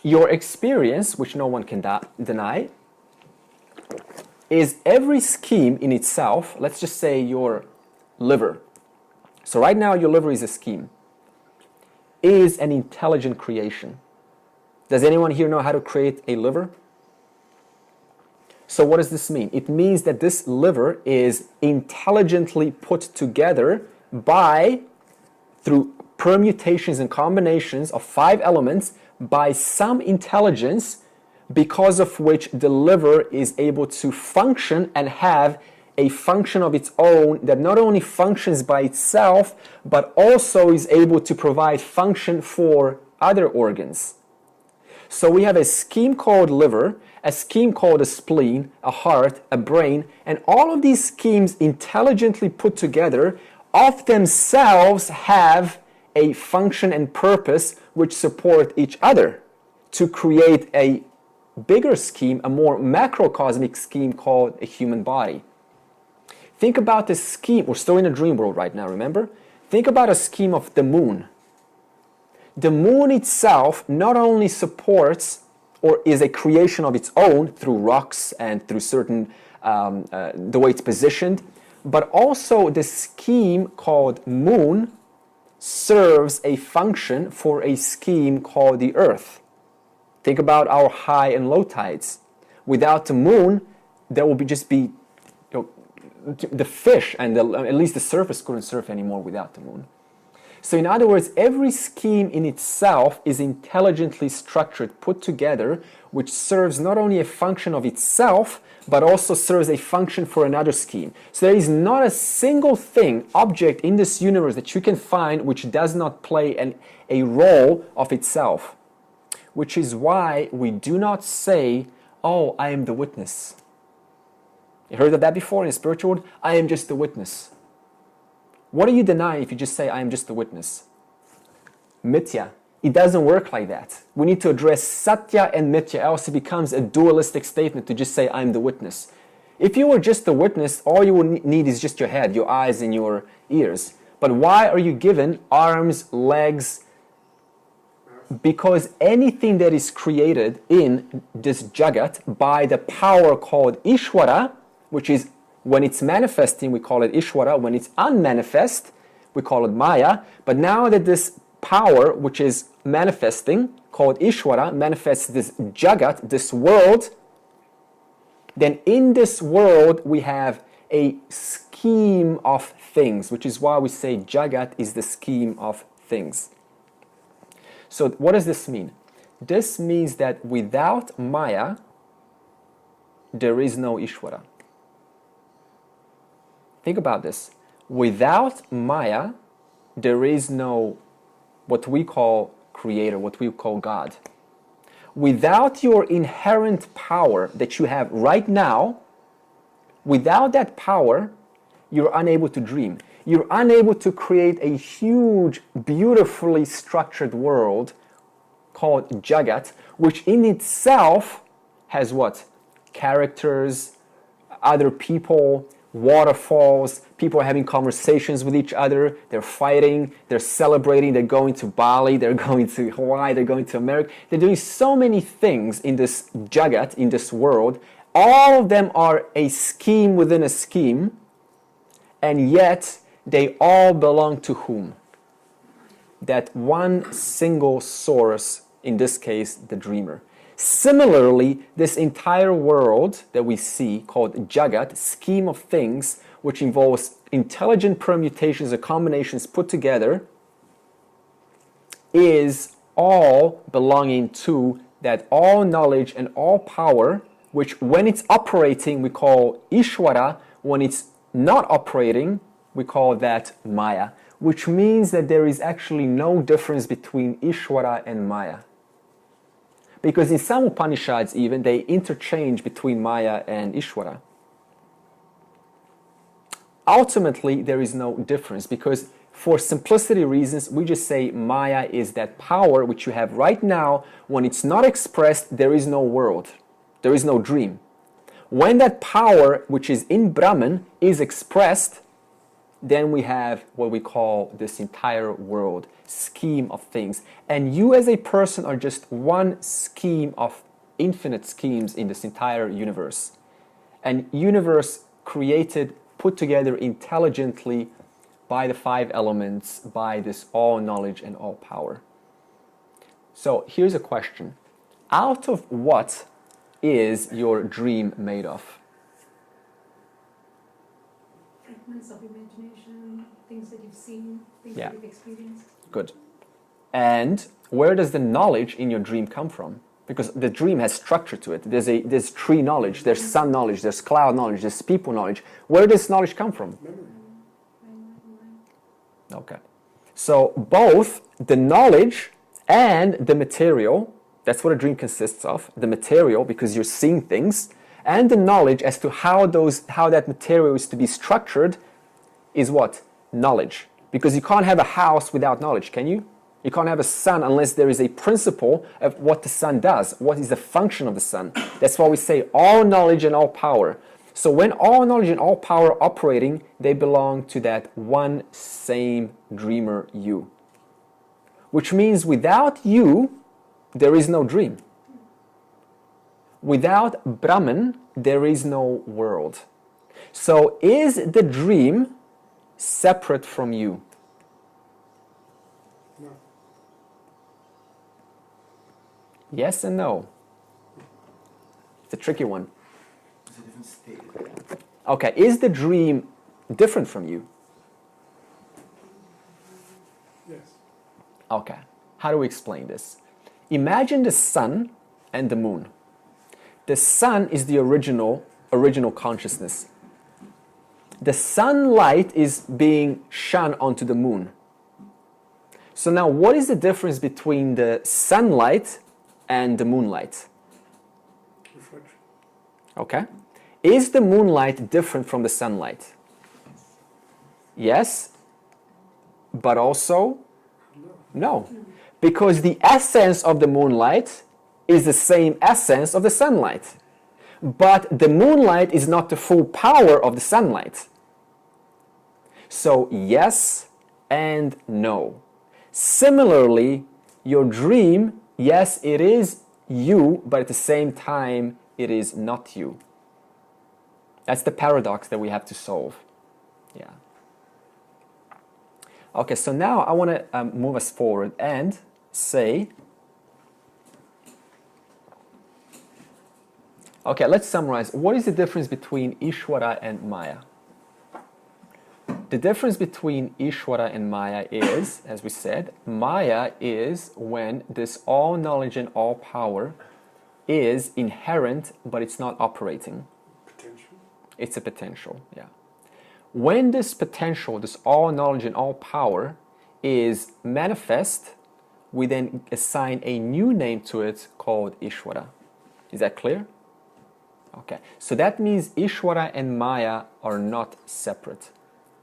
Your experience, which no one can deny, is every scheme in itself. Let's just say your liver. So right now your liver is a scheme. Is an intelligent creation. Does anyone here know how to create a liver? So what does this mean? It means that this liver is intelligently put together through permutations and combinations of 5 elements by some intelligence, because of which the liver is able to function and have a function of its own that not only functions by itself, but also is able to provide function for other organs. So we have a scheme called liver, a scheme called a spleen, a heart, a brain, and all of these schemes intelligently put together of themselves have a function and purpose which support each other to create a bigger scheme, a more macrocosmic scheme called a human body. Think about this scheme. We're still in a dream world right now, remember? Think about a scheme of the moon. The moon itself not only supports or is a creation of its own through rocks and through certain, the way it's positioned, but also the scheme called moon serves a function for a scheme called the earth. Think about our high and low tides. Without the moon, there will just be the fish, and at least the surface couldn't surf anymore without the moon. So in other words, every scheme in itself is intelligently structured, put together, which serves not only a function of itself, but also serves a function for another scheme. So there is not a single thing, object in this universe that you can find which does not play a role of itself. Which is why we do not say, oh, I am the witness. You heard of that before in the spiritual world? I am just the witness. What are you denying if you just say, I am just the witness? Mithya. It doesn't work like that. We need to address Satya and Mithya, else it becomes a dualistic statement to just say, I am the witness. If you were just the witness, all you would need is just your head, your eyes, and your ears. But why are you given arms, legs? Because anything that is created in this Jagat by the power called Isvara, which is when it's manifesting, we call it Isvara. When it's unmanifest, we call it Maya. But now that this power, which is manifesting, called Isvara, manifests this Jagat, this world, then in this world we have a scheme of things, which is why we say Jagat is the scheme of things. So what does this mean? This means that without Maya, there is no Isvara. Think about this. Without Maya, there is no what we call creator, what we call God. Without your inherent power that you have right now, without that power, you're unable to dream. You're unable to create a huge, beautifully structured world called Jagat, which in itself has what? Characters, other people, waterfalls, people are having conversations with each other, they're fighting, they're celebrating, they're going to Bali, they're going to Hawaii, they're going to America. They're doing so many things in this Jagat, in this world. All of them are a scheme within a scheme, and yet they all belong to whom? That one single source, in this case, the dreamer. Similarly, this entire world that we see called Jagat, scheme of things, which involves intelligent permutations or combinations put together, is all belonging to that all knowledge and all power, which when it's operating we call Isvara, when it's not operating we call that Maya, which means that there is actually no difference between Isvara and Maya. Because in some Upanishads even, they interchange between Maya and Isvara. Ultimately, there is no difference because for simplicity reasons, we just say Maya is that power which you have right now. When it's not expressed, there is no world. There is no dream. When that power, which is in Brahman, is expressed, then we have what we call this entire world, scheme of things. And you as a person are just one scheme of infinite schemes in this entire universe. An universe created, put together intelligently by the five elements, by this all knowledge and all power. So here's a question. Out of what is your dream made of? Fragments of imagination, things that you've seen, things Yeah. that you've experienced. Good. And where does the knowledge in your dream come from? Because the dream has structure to it. There's tree knowledge, there's sun knowledge, there's cloud knowledge, there's people knowledge. Where does knowledge come from? Okay. So both the knowledge and the material, that's what a dream consists of, the material, because you're seeing things, and the knowledge as to how that material is to be structured is what? Knowledge. Because you can't have a house without knowledge, can you? You can't have a sun unless there is a principle of what the sun does. What is the function of the sun? That's why we say all knowledge and all power. So when all knowledge and all power are operating, they belong to that one same dreamer you. Which means without you, there is no dream. Without Brahman, there is no world. So is the dream separate from you? No. Yes and no. It's a tricky one. It's a different state. Okay, is the dream different from you? Yes. Okay, how do we explain this? Imagine the sun and the moon. The sun is the original consciousness. The sunlight is being shone onto the moon. So now what is the difference between the sunlight and the moonlight? Reflection. Okay. Is the moonlight different from the sunlight? Yes, but also no. Because the essence of the moonlight is the same essence of the sunlight. But the moonlight is not the full power of the sunlight. So yes and no. Similarly, your dream, yes, it is you, but at the same time, it is not you. That's the paradox that we have to solve. Yeah. Okay, so now I want to move us forward and say, okay, let's summarize. What is the difference between Isvara and Maya? The difference between Isvara and Maya is, as we said, Maya is when this all knowledge and all power is inherent, but it's not operating. Potential. It's a potential, yeah. When this potential, this all knowledge and all power is manifest, we then assign a new name to it called Isvara. Is that clear? Okay, so that means Isvara and Maya are not separate.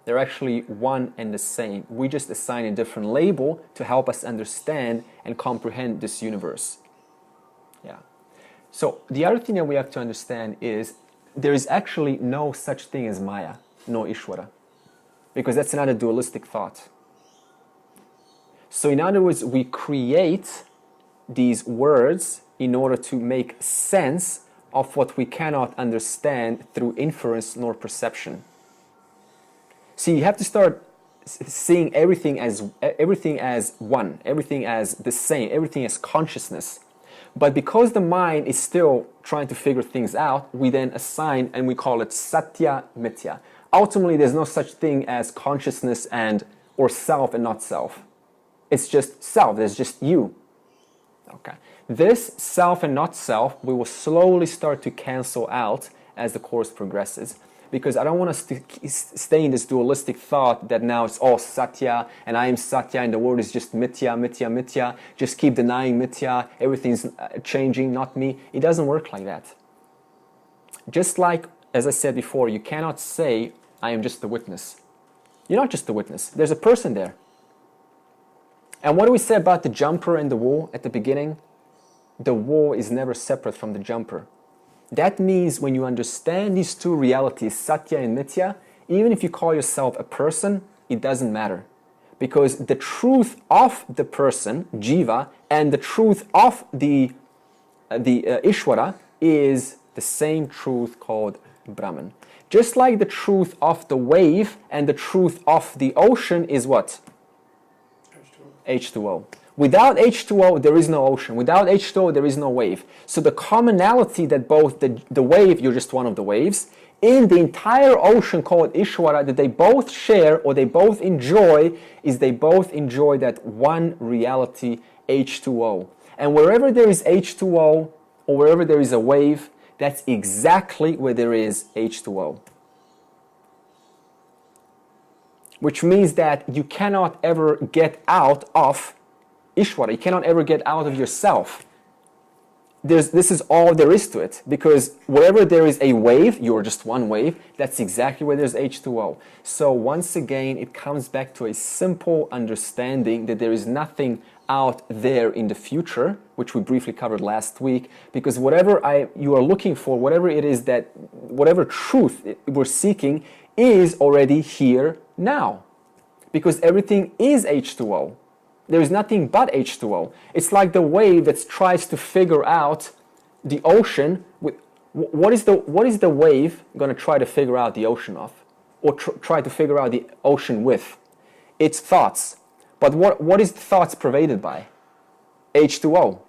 They're actually one and the same. We just assign a different label to help us understand and comprehend this universe. Yeah. So the other thing that we have to understand is there is actually no such thing as Maya, no Isvara, because that's another dualistic thought. So in other words, we create these words in order to make sense of what we cannot understand through inference nor perception. See, you have to start seeing everything as one, everything as the same, everything as consciousness. But because the mind is still trying to figure things out, we then assign and we call it Satya Mithya. Ultimately, there's no such thing as consciousness or self and not self. It's just self, there's just you. Okay. This self and not self, we will slowly start to cancel out as the course progresses. Because I don't want us to stay in this dualistic thought that now it's all Satya and I am Satya and the world is just Mithya, Mithya, Mithya. Just keep denying Mithya, everything's changing, not me. It doesn't work like that. Just like, as I said before, you cannot say, I am just the witness. You're not just the witness. There's a person there. And what do we say about the jumper and the wall at the beginning? The wall is never separate from the jumper. That means when you understand these two realities, Satya and Mithya, even if you call yourself a person, it doesn't matter. Because the truth of the person, Jiva, and the truth of the Ishvara is the same truth called Brahman. Just like the truth of the wave and the truth of the ocean is what? H2O. Without H2O, there is no ocean. Without H2O, there is no wave. So the commonality that both the wave, you're just one of the waves, in the entire ocean called Ishvara, that they both share or they both enjoy, is they both enjoy that one reality, H2O. And wherever there is H2O, or wherever there is a wave, that's exactly where there is H2O. Which means that you cannot ever get out of Ishvara. You cannot ever get out of yourself. This is all there is to it. Because wherever there is a wave, you're just one wave, that's exactly where there's H2O. So once again, it comes back to a simple understanding that there is nothing out there in the future, which we briefly covered last week, because whatever you are looking for, whatever it is that, whatever truth we're seeking is already here now. Because everything is H2O. There is nothing but H2O. It's like the wave that tries to figure out the ocean. What is the wave going to try to figure out the ocean of? Or try to figure out the ocean with? It's thoughts. But what is thoughts pervaded by? H2O.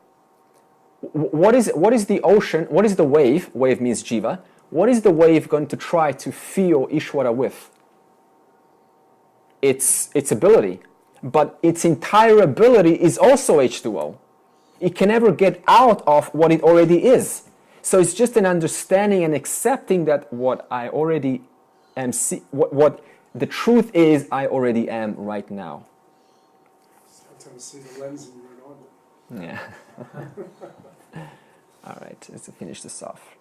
What is the ocean? What is the wave? Wave means jiva. What is the wave going to try to feel Ishvara with? Its ability. But its entire ability is also H2O. It can never get out of what it already is. So it's just an understanding and accepting that what I already am, what the truth is, I already am right now. Sometimes see the lens in your eye. Yeah. All right, let's finish this off.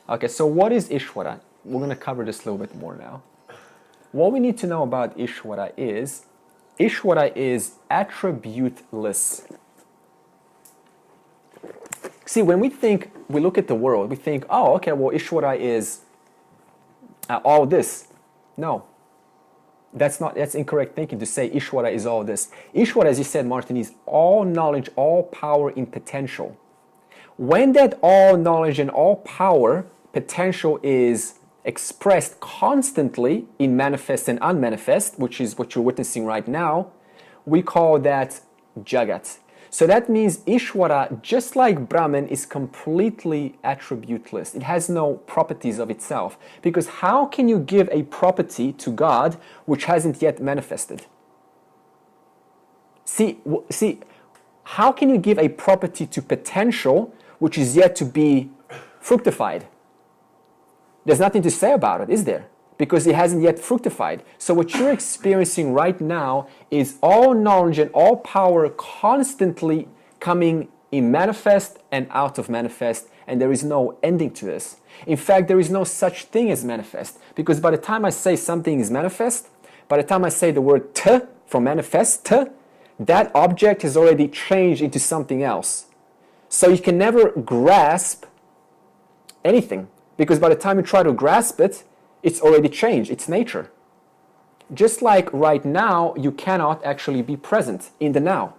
Okay, so what is Ishvara? We're going to cover this a little bit more now. What we need to know about Ishvara is attributeless. See, when we look at the world, we think, oh, okay, well, Ishvara is all this. No, that's incorrect thinking to say Ishvara is all this. Ishvara, as you said, Martin, is all knowledge, all power in potential. When that all knowledge and all power potential is expressed constantly in manifest and unmanifest, which is what you're witnessing right now, we call that Jagat. So that means Ishvara, just like Brahman, is completely attributeless. It has no properties of itself. Because how can you give a property to God which hasn't yet manifested? See, how can you give a property to potential which is yet to be fructified? There's nothing to say about it, is there? because it hasn't yet fructified. So what you're experiencing right now is all knowledge and all power constantly coming in manifest and out of manifest, and there is no ending to this. In fact, there is no such thing as manifest, because by the time I say something is manifest, by the time I say the word t from manifest, t, that object has already changed into something else. So you can never grasp anything, because by the time you try to grasp it, it's already changed, it's nature. Just like right now, you cannot actually be present in the now.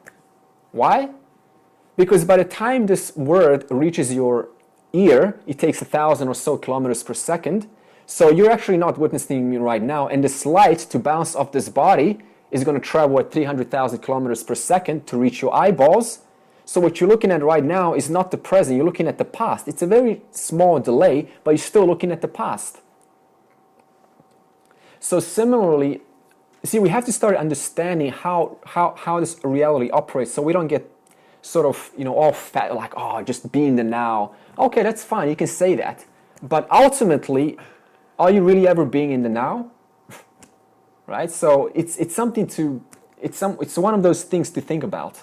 Why? Because by the time this word reaches your ear, it takes 1,000 or so kilometers per second. So you're actually not witnessing me right now, and this light to bounce off this body is going to travel at 300,000 kilometers per second to reach your eyeballs. So what you're looking at right now is not the present, you're looking at the past. It's a very small delay, but you're still looking at the past. So similarly, see, we have to start understanding how this reality operates, so we don't get sort of, all fat, like, oh, just be in the now. Okay, that's fine, you can say that. But ultimately, are you really ever being in the now? Right? So it's something to, it's one of those things to think about.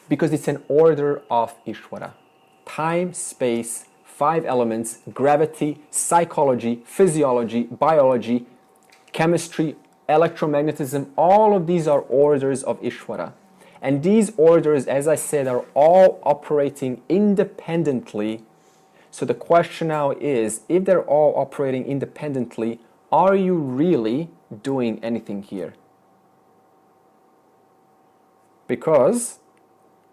Because it's an order of Isvara. Time, space, 5 elements, gravity, psychology, physiology, biology, chemistry, electromagnetism, all of these are orders of Isvara. And these orders, as I said, are all operating independently. So the question now is, if they're all operating independently, are you really doing anything here? Because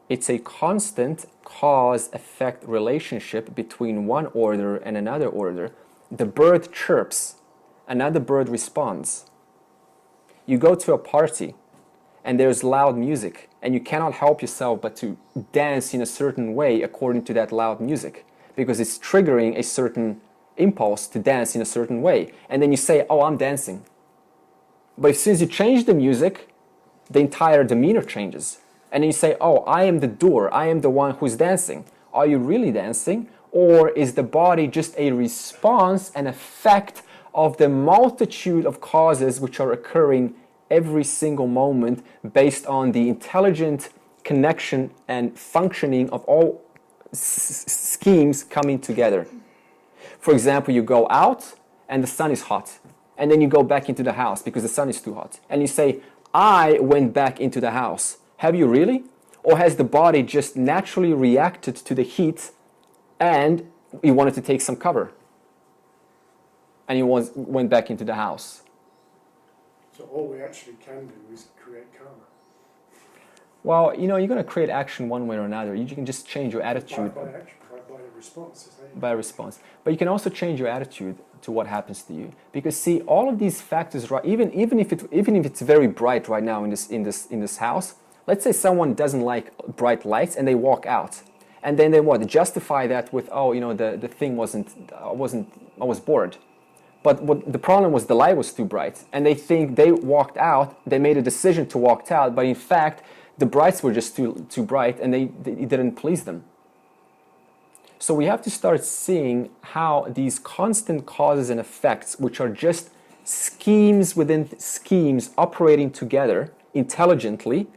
it's a constant cause-effect relationship between one order and another order. The bird chirps, another bird responds. You go to a party and there's loud music, and you cannot help yourself but to dance in a certain way according to that loud music, because it's triggering a certain impulse to dance in a certain way. And then you say, oh, I'm dancing. But as soon as you change the music, the entire demeanor changes. And then you say, oh, I am the doer, I am the one who's dancing. Are you really dancing? Or is the body just a response, an effect of the multitude of causes which are occurring every single moment based on the intelligent connection and functioning of all schemes coming together? For example, you go out and the sun is hot, and then you go back into the house because the sun is too hot. And you say, I went back into the house. Have you really? Or has the body just naturally reacted to the heat and you wanted to take some cover? And you went back into the house. So all we actually can do is create karma. Well, you're going to create action one way or another. You can just change your attitude. By action, by a response. By a response. But you can also change your attitude to what happens to you. Because see, all of these factors, right, even if it's very bright right now in this house, let's say someone doesn't like bright lights and they walk out. And then they justify that with, oh, the thing I was bored. But what the problem was, the light was too bright, and they think they walked out, they made a decision to walk out, but in fact the brights were just too bright and it didn't please them. So we have to start seeing how these constant causes and effects, which are just schemes within schemes operating together intelligently,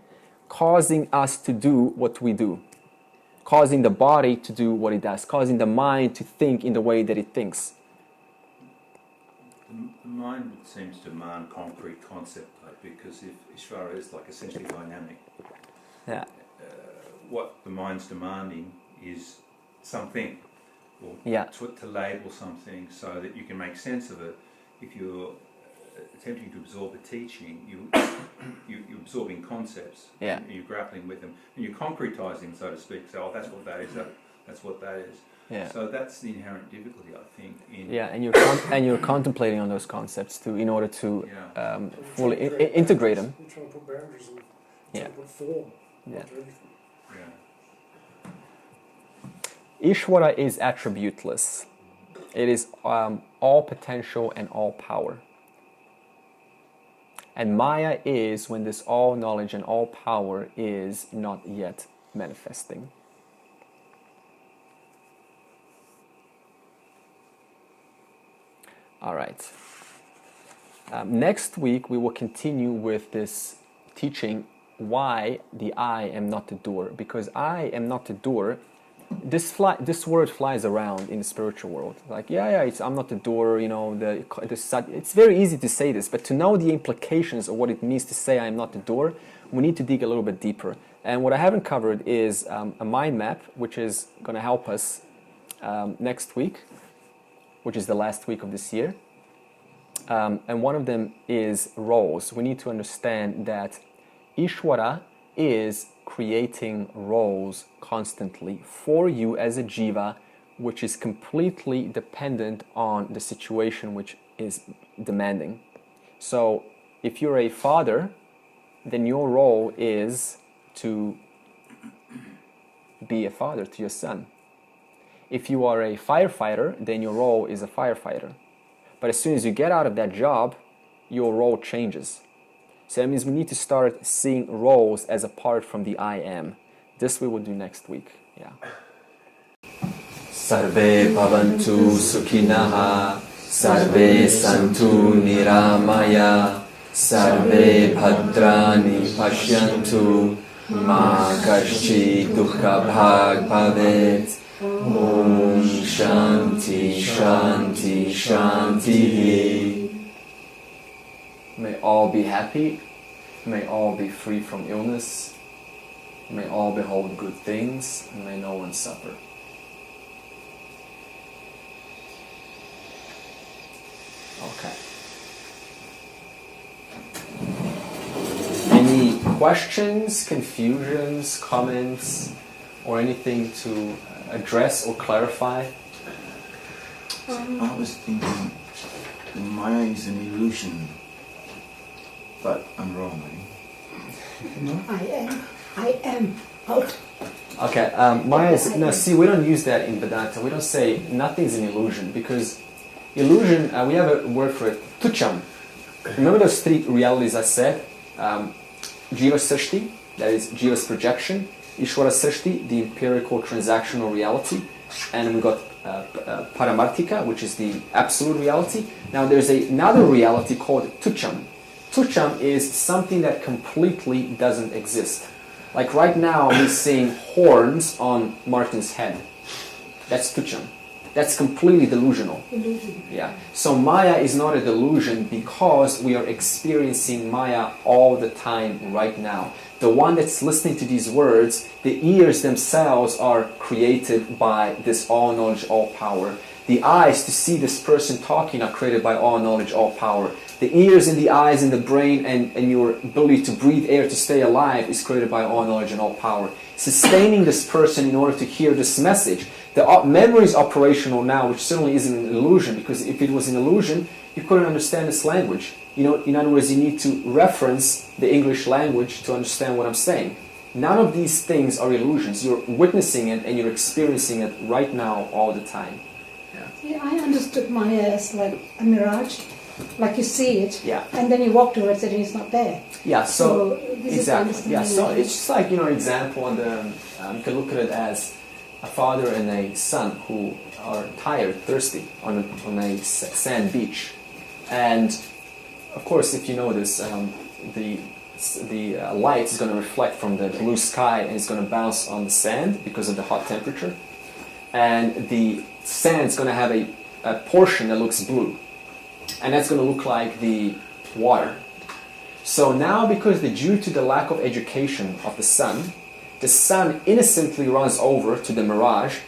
causing us to do what we do, causing the body to do what it does, causing the mind to think in the way that it thinks. The mind seems to demand concrete concept, because if Isvara is like essentially dynamic, yeah, what the mind's demanding is something, or to label something so that you can make sense of it. If you're attempting to absorb a teaching, you're absorbing concepts, and you're grappling with them, and you're concretizing, so to speak. So, that's what that is. That's what that is. Yeah. So that's the inherent difficulty, I think. And you're contemplating on those concepts too, in order to fully integrate them. You're trying to put boundaries and trying to put form to everything. Isvara is attributeless. It is all potential and all power. And Maya is when this all knowledge and all power is not yet manifesting. All right. Next week we will continue with this teaching why the I am not the doer. Because I am not the doer, this word flies around in the spiritual world. Like, I'm not the doer, it's very easy to say this, but to know the implications of what it means to say I am not the doer, we need to dig a little bit deeper. And what I haven't covered is a mind map, which is going to help us next week, which is the last week of this year. And one of them is roles. We need to understand that Isvara is creating roles constantly for you as a jiva, which is completely dependent on the situation which is demanding. So if you're a father, then your role is to be a father to your son. If you are a firefighter, then your role is a firefighter. But as soon as you get out of that job, your role changes. So that means we need to start seeing roles as apart from the I am. This we will do next week. Yeah. Sarve bhavantu sukhinaha, sarve santu niramaya, sarve bhadrani pashyantu, ma kaschit dukkha bhag bhavet. Om Shanti Shanti Shanti. May all be happy. May all be free from illness. May all behold good things. And may no one suffer. Okay. Any questions, confusions, comments, or anything to address or clarify? I was thinking the Maya is an illusion, but I'm wrong. No? I am out. Okay, Maya is, no, see, we don't use that in Vedanta. We don't say nothing's an illusion, because illusion, we have a word for it, tucham. Remember those three realities I said? Jiva Srishti, that is Jiva's projection. Ishvara Srishti, the empirical transactional reality, and we got Paramartika, which is the absolute reality. Now there's another reality called Tucham. Tucham is something that completely doesn't exist. Like right now we're seeing horns on Martin's head. That's Tucham. That's completely delusional. Illusion. Yeah. So Maya is not a delusion because we are experiencing Maya all the time right now. The one that's listening to these words, the ears themselves are created by this all-knowledge, all-power. The eyes to see this person talking are created by all-knowledge, all-power. The ears and the eyes and the brain and your ability to breathe air to stay alive is created by all-knowledge and all-power. Sustaining this person in order to hear this message. The memory is operational now, which certainly isn't an illusion, because if it was an illusion, you couldn't understand this language. In other words, you need to reference the English language to understand what I'm saying. None of these things are illusions. You're witnessing it and you're experiencing it right now all the time. Yeah, I understood Maya as like a mirage, like you see it, Yeah. and then you walk towards it and it's not there. Yeah, so this exactly. is Yeah, so it's just like, an example on the, you can look at it as a father and a son who are tired, thirsty on a sand beach. And of course, if you notice, the light is going to reflect from the blue sky and it's going to bounce on the sand because of the hot temperature. And the sand is going to have a portion that looks blue. And that's going to look like the water. So now, because due to the lack of education of the son innocently runs over to the mirage.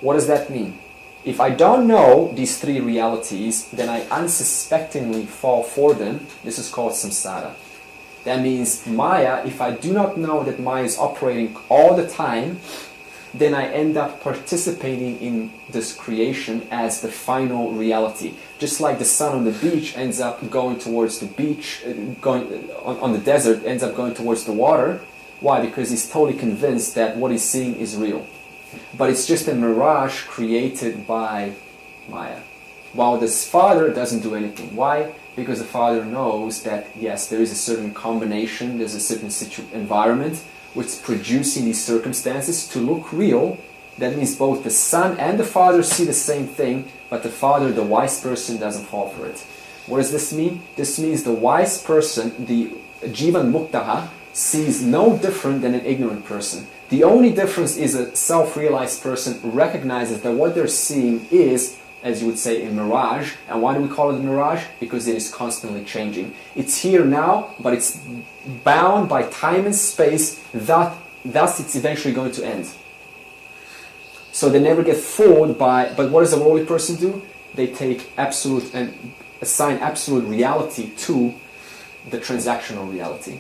What does that mean? If I don't know these three realities, then I unsuspectingly fall for them. This is called samsara. That means Maya, if I do not know that Maya is operating all the time, then I end up participating in this creation as the final reality. Just like the sun on the beach ends up going towards the beach, going on the desert, ends up going towards the water. Why? Because he's totally convinced that what he's seeing is real. But it's just a mirage created by Maya. While this father doesn't do anything. Why? Because the father knows that, yes, there is a certain combination, there's a certain environment which is producing these circumstances to look real, That means both the son and the father see the same thing, but the father, the wise person, doesn't fall for it. What does this mean? This means the wise person, the Jivan Muktaha, sees no different than an ignorant person. The only difference is a self-realized person recognizes that what they're seeing is, as you would say, a mirage. And why do we call it a mirage? Because it is constantly changing. It's here now, but it's bound by time and space, thus it's eventually going to end. So they never get fooled by, but what does a worldly person do? They take absolute and assign absolute reality to the transactional reality.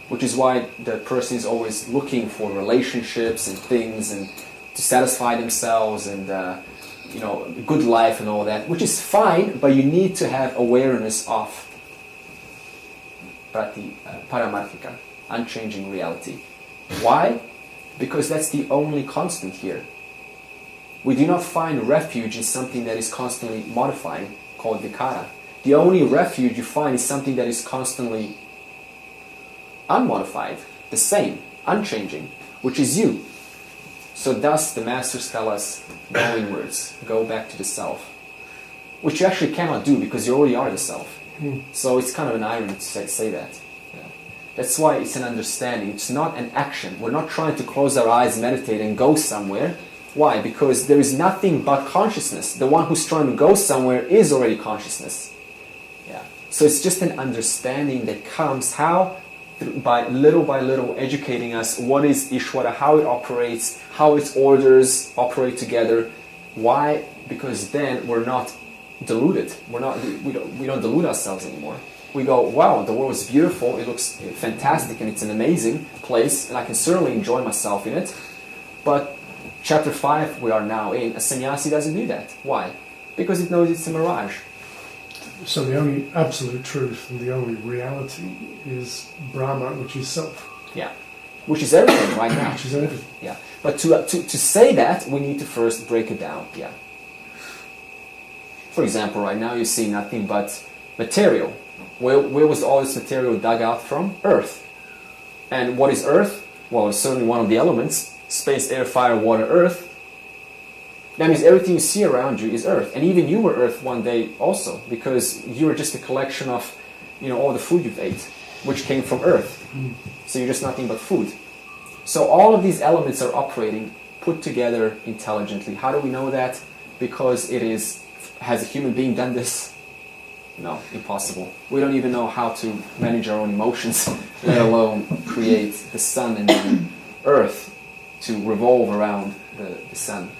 Which is why the person is always looking for relationships and things and to satisfy themselves and good life and all that, which is fine, but you need to have awareness of paramarthika, unchanging reality. Why? Because that's the only constant here. We do not find refuge in something that is constantly modifying, called vikara. The only refuge you find is something that is constantly unmodified, the same, unchanging, which is you. So thus the masters tell us, go inwards, go back to the self. Which you actually cannot do because you already are the self. So it's kind of an irony to say that. Yeah. That's why it's an understanding. It's not an action. We're not trying to close our eyes, meditate and go somewhere. Why? Because there is nothing but consciousness. The one who's trying to go somewhere is already consciousness. Yeah. So it's just an understanding that comes how? By little educating us what is Isvara, how it operates, how its orders operate together. Why? Because then we're not deluded. We don't delude ourselves anymore. We go, wow, the world is beautiful, it looks fantastic, and it's an amazing place, and I can certainly enjoy myself in it. But chapter 5 we are now in, a sannyasi doesn't do that. Why? Because it knows it's a mirage. So the only absolute truth and the only reality is Brahma, which is self. Yeah. Which is everything right now. Which is everything. Yeah. But to say that, we need to first break it down. Yeah. For example, right now you see nothing but material. Where was all this material dug out from? Earth. And what is Earth? Well, it's certainly one of the elements. Space, air, fire, water, earth. That means everything you see around you is Earth. And even you were Earth one day also, because you were just a collection of, all the food you've ate, which came from Earth. So you're just nothing but food. So all of these elements are operating, put together intelligently. How do we know that? Because has a human being done this? No, impossible. We don't even know how to manage our own emotions, let alone create the sun and the earth to revolve around the sun.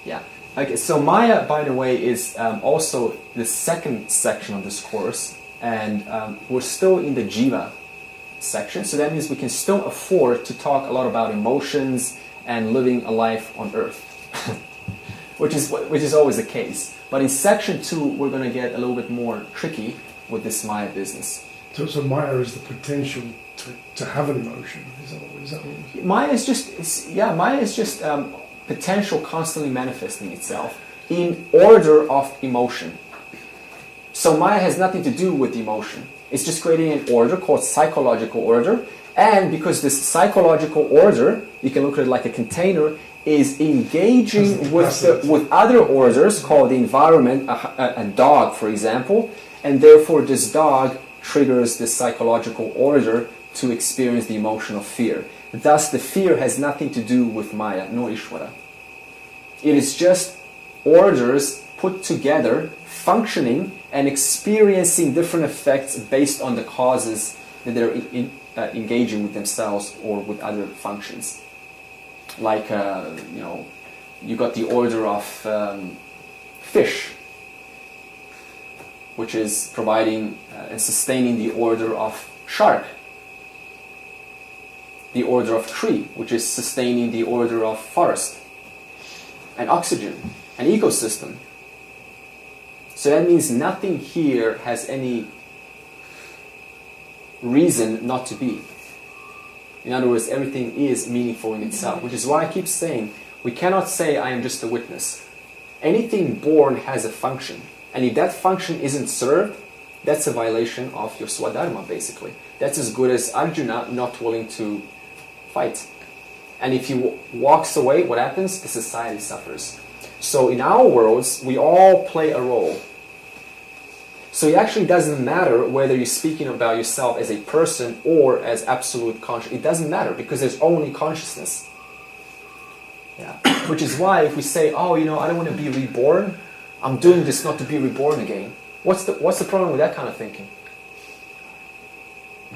Yeah. Okay, so Maya, by the way, is also the second section of this course, and we're still in the Jiva section, so that means we can still afford to talk a lot about emotions and living a life on earth, which is always the case. But in section 2, we're going to get a little bit more tricky with this Maya business. So Maya is the potential to have an emotion. Is that what Maya is just potential constantly manifesting itself in order of emotion. So Maya has nothing to do with emotion. It's just creating an order called psychological order. And because this psychological order, you can look at it like a container, is engaging with other orders called the environment, a dog, for example, and therefore this dog triggers the psychological order to experience the emotion of fear. Thus, the fear has nothing to do with Maya, no Isvara. It is just orders put together, functioning, and experiencing different effects based on the causes that they're engaging with themselves or with other functions. Like, you got the order of fish, which is providing and sustaining the order of shark. The order of tree, which is sustaining the order of forest. And oxygen, an ecosystem. So that means nothing here has any reason not to be. In other words, everything is meaningful in itself, which is why I keep saying, we cannot say I am just a witness. Anything born has a function. And if that function isn't served, that's a violation of your swadharma, basically. That's as good as Arjuna not willing to fight. And if he walks away, what happens? The society suffers. So in our worlds, we all play a role. So it actually doesn't matter whether you're speaking about yourself as a person or as absolute consciousness. It doesn't matter because there's only consciousness. Yeah. Which is why if we say, oh, I don't want to be reborn, I'm doing this not to be reborn again. What's the problem with that kind of thinking?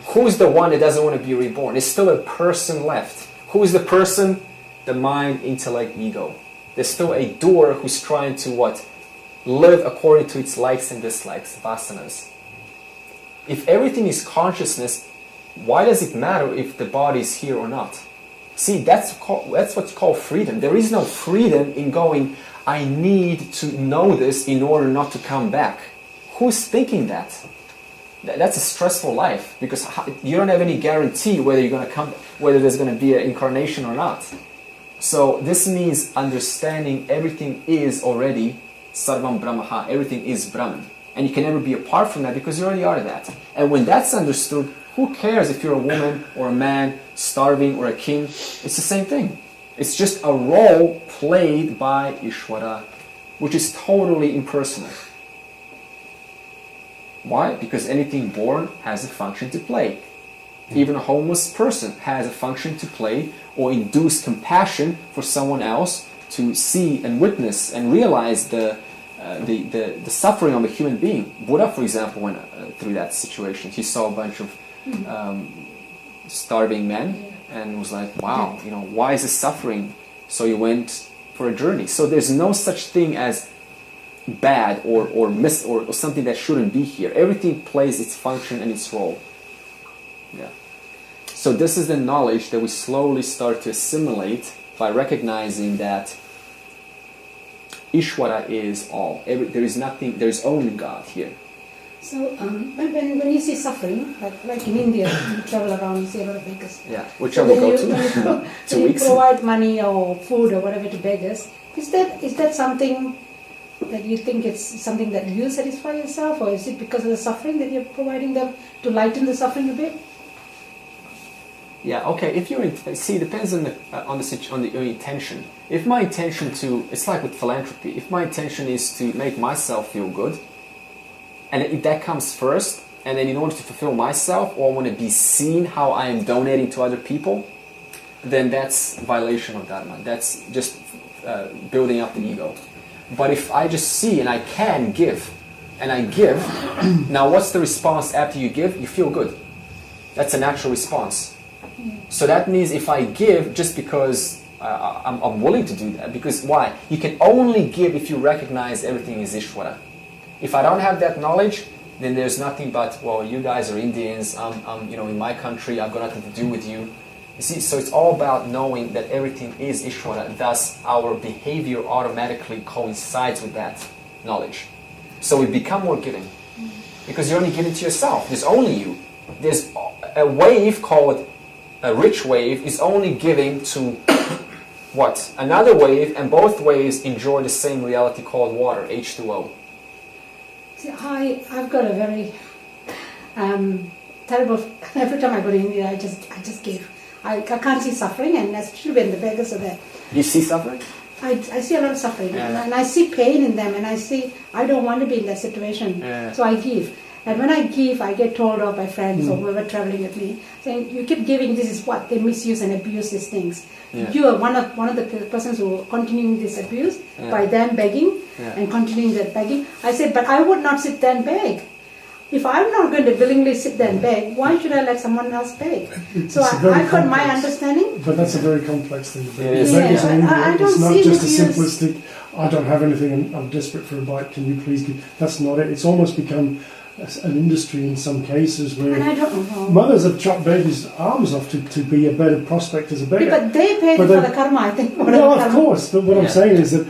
Who's the one that doesn't want to be reborn? There's still a person left. Who is the person? The mind, intellect, ego. There's still a doer who's trying to what? Live according to its likes and dislikes, vasanas. If everything is consciousness, why does it matter if the body is here or not? See, that's what's called freedom. There is no freedom in going, I need to know this in order not to come back. Who's thinking that? That's a stressful life because you don't have any guarantee whether you're going to come, whether there's going to be an incarnation or not. So this means understanding everything is already Sarvam Brahmaha, everything is Brahman. And you can never be apart from that because you already are that. And when that's understood, who cares if you're a woman or a man, starving or a king? It's the same thing. It's just a role played by Isvara, which is totally impersonal. Why? Because anything born has a function to play. Even a homeless person has a function to play or induce compassion for someone else to see and witness and realize the suffering of a human being. Buddha, for example, went through that situation. He saw a bunch of starving men and was like, wow, why is this suffering? So he went for a journey. So there's no such thing as bad or something that shouldn't be here. Everything plays its function and its role. Yeah. So this is the knowledge that we slowly start to assimilate by recognizing that Isvara is all. There is nothing. There is only God here. So when you see suffering, like in India, you travel around, you see a lot of beggars. Yeah, whichever go to. When you provide money or food or whatever to beggars, is that something that you think it's something that you satisfy yourself, or is it because of the suffering that you're providing them to lighten the suffering a bit? Yeah, okay. If you're see, it depends on your intention. If my intention it's like with philanthropy. If my intention is to make myself feel good, and if that comes first, and then in order to fulfill myself, or I want to be seen how I am donating to other people, then that's violation of Dharma. That's just building up the ego. But if I just see and I can give, and I give, now what's the response after you give? You feel good. That's a natural response. So that means if I give just because I'm willing to do that, because why? You can only give if you recognize everything is Isvara. If I don't have that knowledge, then there's nothing but, well, you guys are Indians, I'm in my country, I've got nothing to do with you. You see, so it's all about knowing that everything is Isvara, thus our behavior automatically coincides with that knowledge. So we become more giving. Because you're only giving to yourself, there's only you. There's a wave called a rich wave is only giving to what? Another wave, and both waves enjoy the same reality called water, H2O. See, I've got a very terrible. Every time I go to India, I just give. I can't see suffering, and especially when the beggars are there. You see suffering? I see a lot of suffering, and I see pain in them, and I don't want to be in that situation, so I give. And when I give, I get told off by friends or whoever traveling with me, saying, you keep giving, this is what, they misuse and abuse these things. Yeah. You are one of the persons who are continuing this abuse by them begging and continuing that begging. I said, but I would not sit there and beg. If I'm not going to willingly sit there and beg, why should I let someone else beg? So I've got my understanding. But that's a very complex thing to beg. I don't it's not see just a simplistic, I don't have anything and I'm desperate for a bite, can you please give? That's not it. It's almost become an industry in some cases where mothers have chopped babies' arms off to be a better prospect as a beggar. But they paid for the karma, I think. No, of course. But what I'm saying is that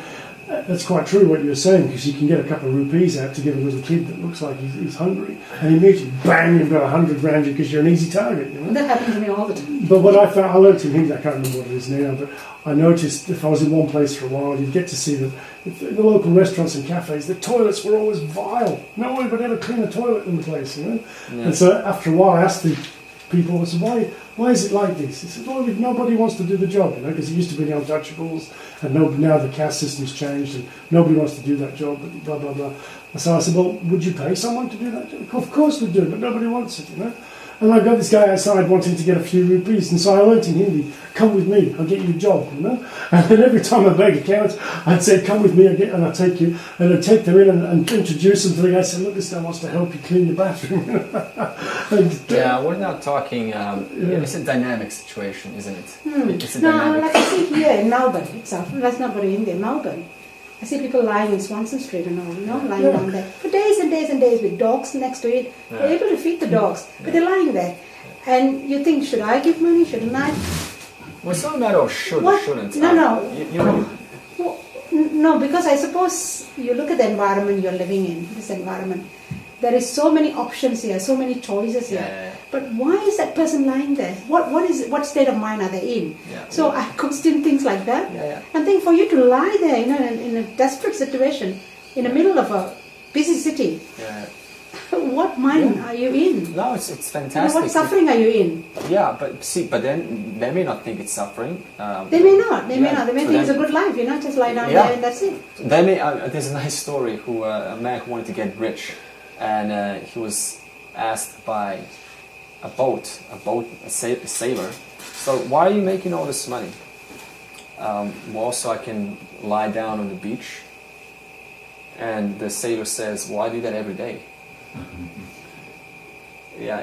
that's quite true what you're saying, because you can get a couple of rupees out to give a little kid that looks like he's hungry, and immediately, bang, you've got 100 grand because you're an easy target. That happens to me all the time. But what I found, I learned in Hindi, I can't remember what it is now, but I noticed if I was in one place for a while, you'd get to see that in the local restaurants and cafes, the toilets were always vile. No one would ever clean a toilet in the place, Yeah. And so after a while, I asked the people. I said, why is it like this? He said, well, nobody wants to do the job, because it used to be the untouchables, and now the caste system's changed, and nobody wants to do that job, blah, blah, blah. So I said, well, would you pay someone to do that job? Of course we do, but nobody wants it, And I got this guy outside wanting to get a few rupees, and so I learnt in Hindi, come with me, I'll get you a job, And then every time I make accounts, I'd say, come with me, and I'll take you, and I'd take them in and introduce them to the guy. I said, look, this guy wants to help you clean your bathroom. Yeah, we're not talking, it's a dynamic situation, isn't it? It's a no, dynamic. like I see here in Melbourne itself, that's not very India, Melbourne. I see people lying in Swanson Street and all, lying down there for days and days and days with dogs next to it. They're able to feed the dogs, but they're lying there. And you think, should I give money? Shouldn't I? Well, it's not a matter of should or shouldn't. No. No, because I suppose you look at the environment you're living in, this environment. There is so many options here, so many choices here. Yeah. But why is that person lying there? What state of mind are they in? Yeah. So I question things like that. Yeah. And think for you to lie there, in a desperate situation, in the middle of a busy city. Yeah. What mind are you in? No, it's fantastic. What suffering are you in? Yeah, but then they may not think it's suffering. They may not. They may not. They may think them, it's a good life. Just lie down there and that's it. They may. There's a nice story. A man who wanted to get rich, and he was asked by a sailor. So why are you making all this money? Well, so I can lie down on the beach. And the sailor says, well, I do that every day. Yeah,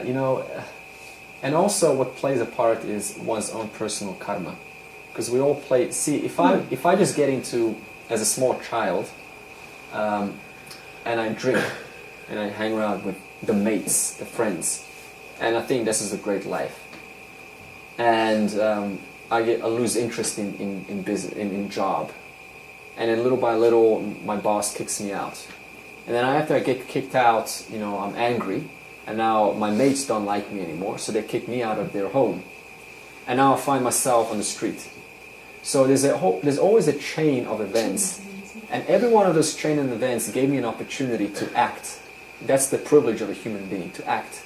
and also what plays a part is one's own personal karma, because we all play. See, if I just get into as a small child, and I drink, and I hang around with the mates, the friends, and I think this is a great life, and I lose interest in business, in job, and then little by little my boss kicks me out. And then after I get kicked out, I'm angry, and now my mates don't like me anymore, so they kick me out of their home. And now I find myself on the street. So there's always a chain of events, and every one of those chain of events gave me an opportunity to act. That's the privilege of a human being, to act.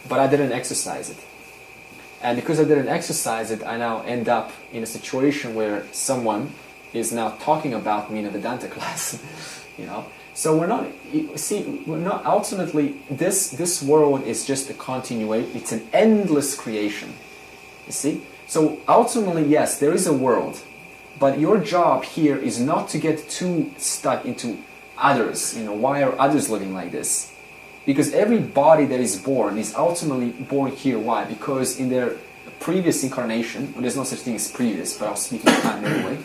But I didn't exercise it. And because I didn't exercise it, I now end up in a situation where someone is now talking about me in a Vedanta class, So we're not ultimately, this world is just a continuation, it's an endless creation, you see? So ultimately, yes, there is a world, but your job here is not to get too stuck into others, why are others living like this? Because every body that is born is ultimately born here, why? Because in their previous incarnation, there's no such thing as previous, but I'll speak in time anyway,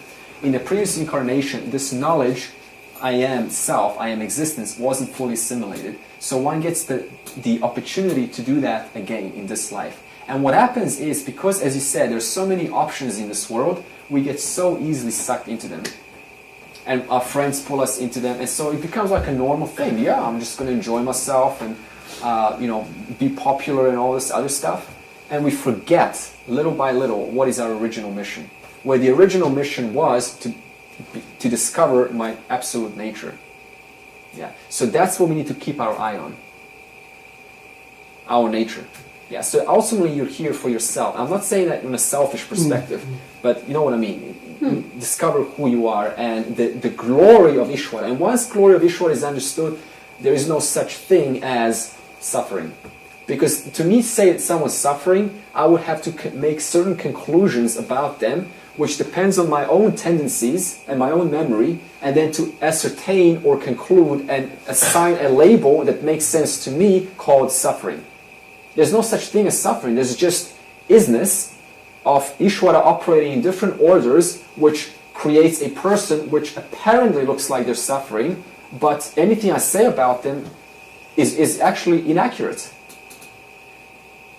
in the previous incarnation, this knowledge, I am self, I am existence, wasn't fully assimilated. So one gets the opportunity to do that again in this life. And what happens is, because as you said, there's so many options in this world, we get so easily sucked into them. And our friends pull us into them, and so it becomes like a normal thing. Yeah, I'm just going to enjoy myself and be popular and all this other stuff. And we forget, little by little, what is our original mission. Where the original mission was to discover my absolute nature. Yeah. So that's what we need to keep our eye on. Our nature. Yeah. So ultimately you're here for yourself. I'm not saying that in a selfish perspective, but you know what I mean. Discover who you are and the glory of Isvara. And once glory of Isvara is understood, there is no such thing as suffering. Because to me, say that someone's suffering, I would have to make certain conclusions about them, which depends on my own tendencies and my own memory, and then to ascertain or conclude and assign a label that makes sense to me called suffering. There's no such thing as suffering. There's just isness of Isvara operating in different orders, which creates a person which apparently looks like they're suffering, but anything I say about them is actually inaccurate.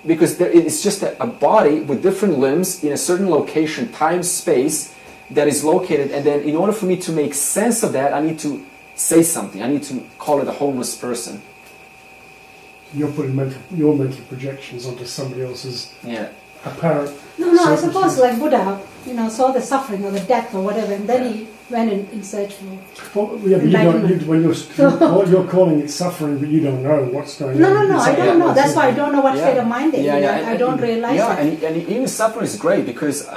Because it's just a body with different limbs in a certain location, time, space, that is located, and then in order for me to make sense of that, I need to say something. I need to call it a homeless person. You're putting your mental projections onto somebody else's apparent. No, I suppose like Buddha, saw the suffering or the death or whatever, and then went in search for. Well, yeah, but you don't, when you're calling it suffering, but you don't know what's going on. No, I don't know. That's why I don't know what state of mind they're in. I don't realize that. And even suffering is great because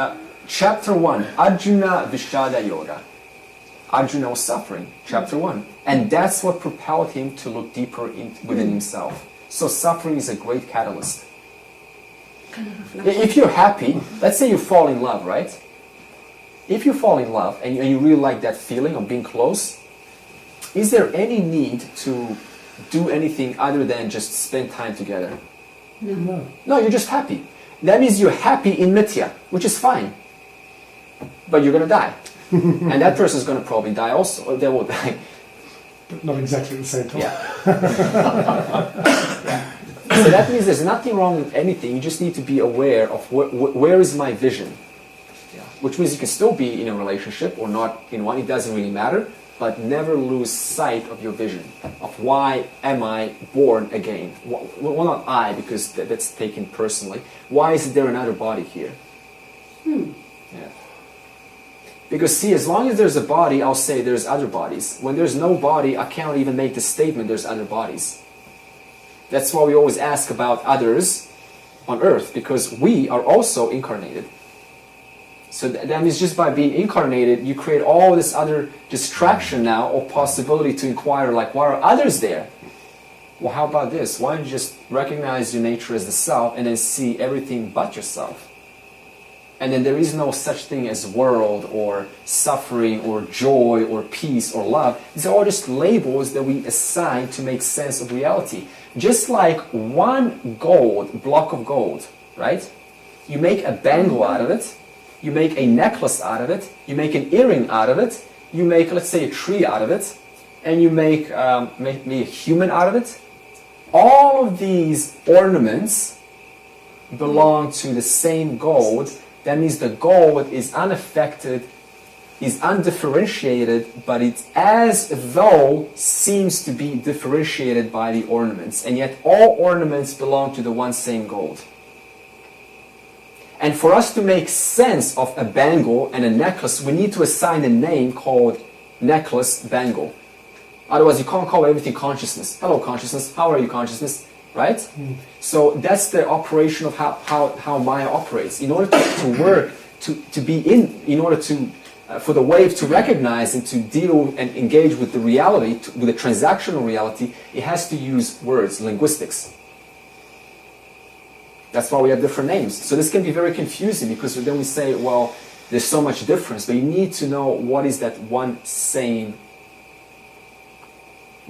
chapter 1, Arjuna Vishada Yoga. Arjuna was suffering, chapter 1. And that's what propelled him to look deeper within himself. So suffering is a great catalyst. If you're happy, let's say you fall in love, right? If you fall in love and you really like that feeling of being close, is there any need to do anything other than just spend time together? No. No, you're just happy. That means you're happy in mithya, which is fine. But you're going to die. And that person's going to probably die also, or they will die. But not exactly at the same time. Yeah. So that means there's nothing wrong with anything. You just need to be aware of where is my vision. Yeah. Which means you can still be in a relationship or not in one. It doesn't really matter. But never lose sight of your vision. Of why am I born again? Well, not I, because that's taken personally. Why is there another body here? Yeah. Because see, as long as there's a body, I'll say there's other bodies. When there's no body, I can't even make the statement there's other bodies. That's why we always ask about others on earth, because we are also incarnated. So that means just by being incarnated, you create all this other distraction now or possibility to inquire, like, why are others there? Well, how about this? Why don't you just recognize your nature as the self and then see everything but yourself? And then there is no such thing as world or suffering or joy or peace or love. These are all just labels that we assign to make sense of reality. Just like one block of gold, right? You make a bangle out of it. You make a necklace out of it. You make an earring out of it. You make, let's say, a tree out of it. And you make maybe a human out of it. All of these ornaments belong to the same gold. That means the gold is unaffected, is undifferentiated, but it's as though seems to be differentiated by the ornaments. And yet all ornaments belong to the one same gold. And for us to make sense of a bangle and a necklace, we need to assign a name called necklace bangle. Otherwise, you can't call everything consciousness. Hello, consciousness. How are you, consciousness? Right? So that's the operation of how Maya operates. In order to work, to be in order to for the wave to recognize and to deal and engage with the reality, with the transactional reality, it has to use words, linguistics. That's why we have different names. So this can be very confusing because then we say, well, there's so much difference, but you need to know what is that one same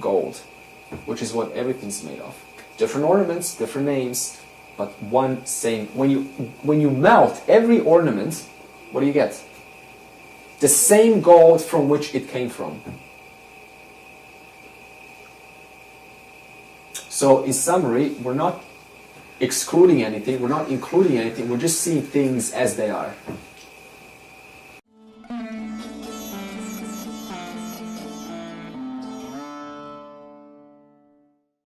gold, which is what everything's made of. Different ornaments, different names, but one same. When you melt every ornament, what do you get? The same gold from which it came from. So in summary, we're not excluding anything, we're not including anything, we're just seeing things as they are.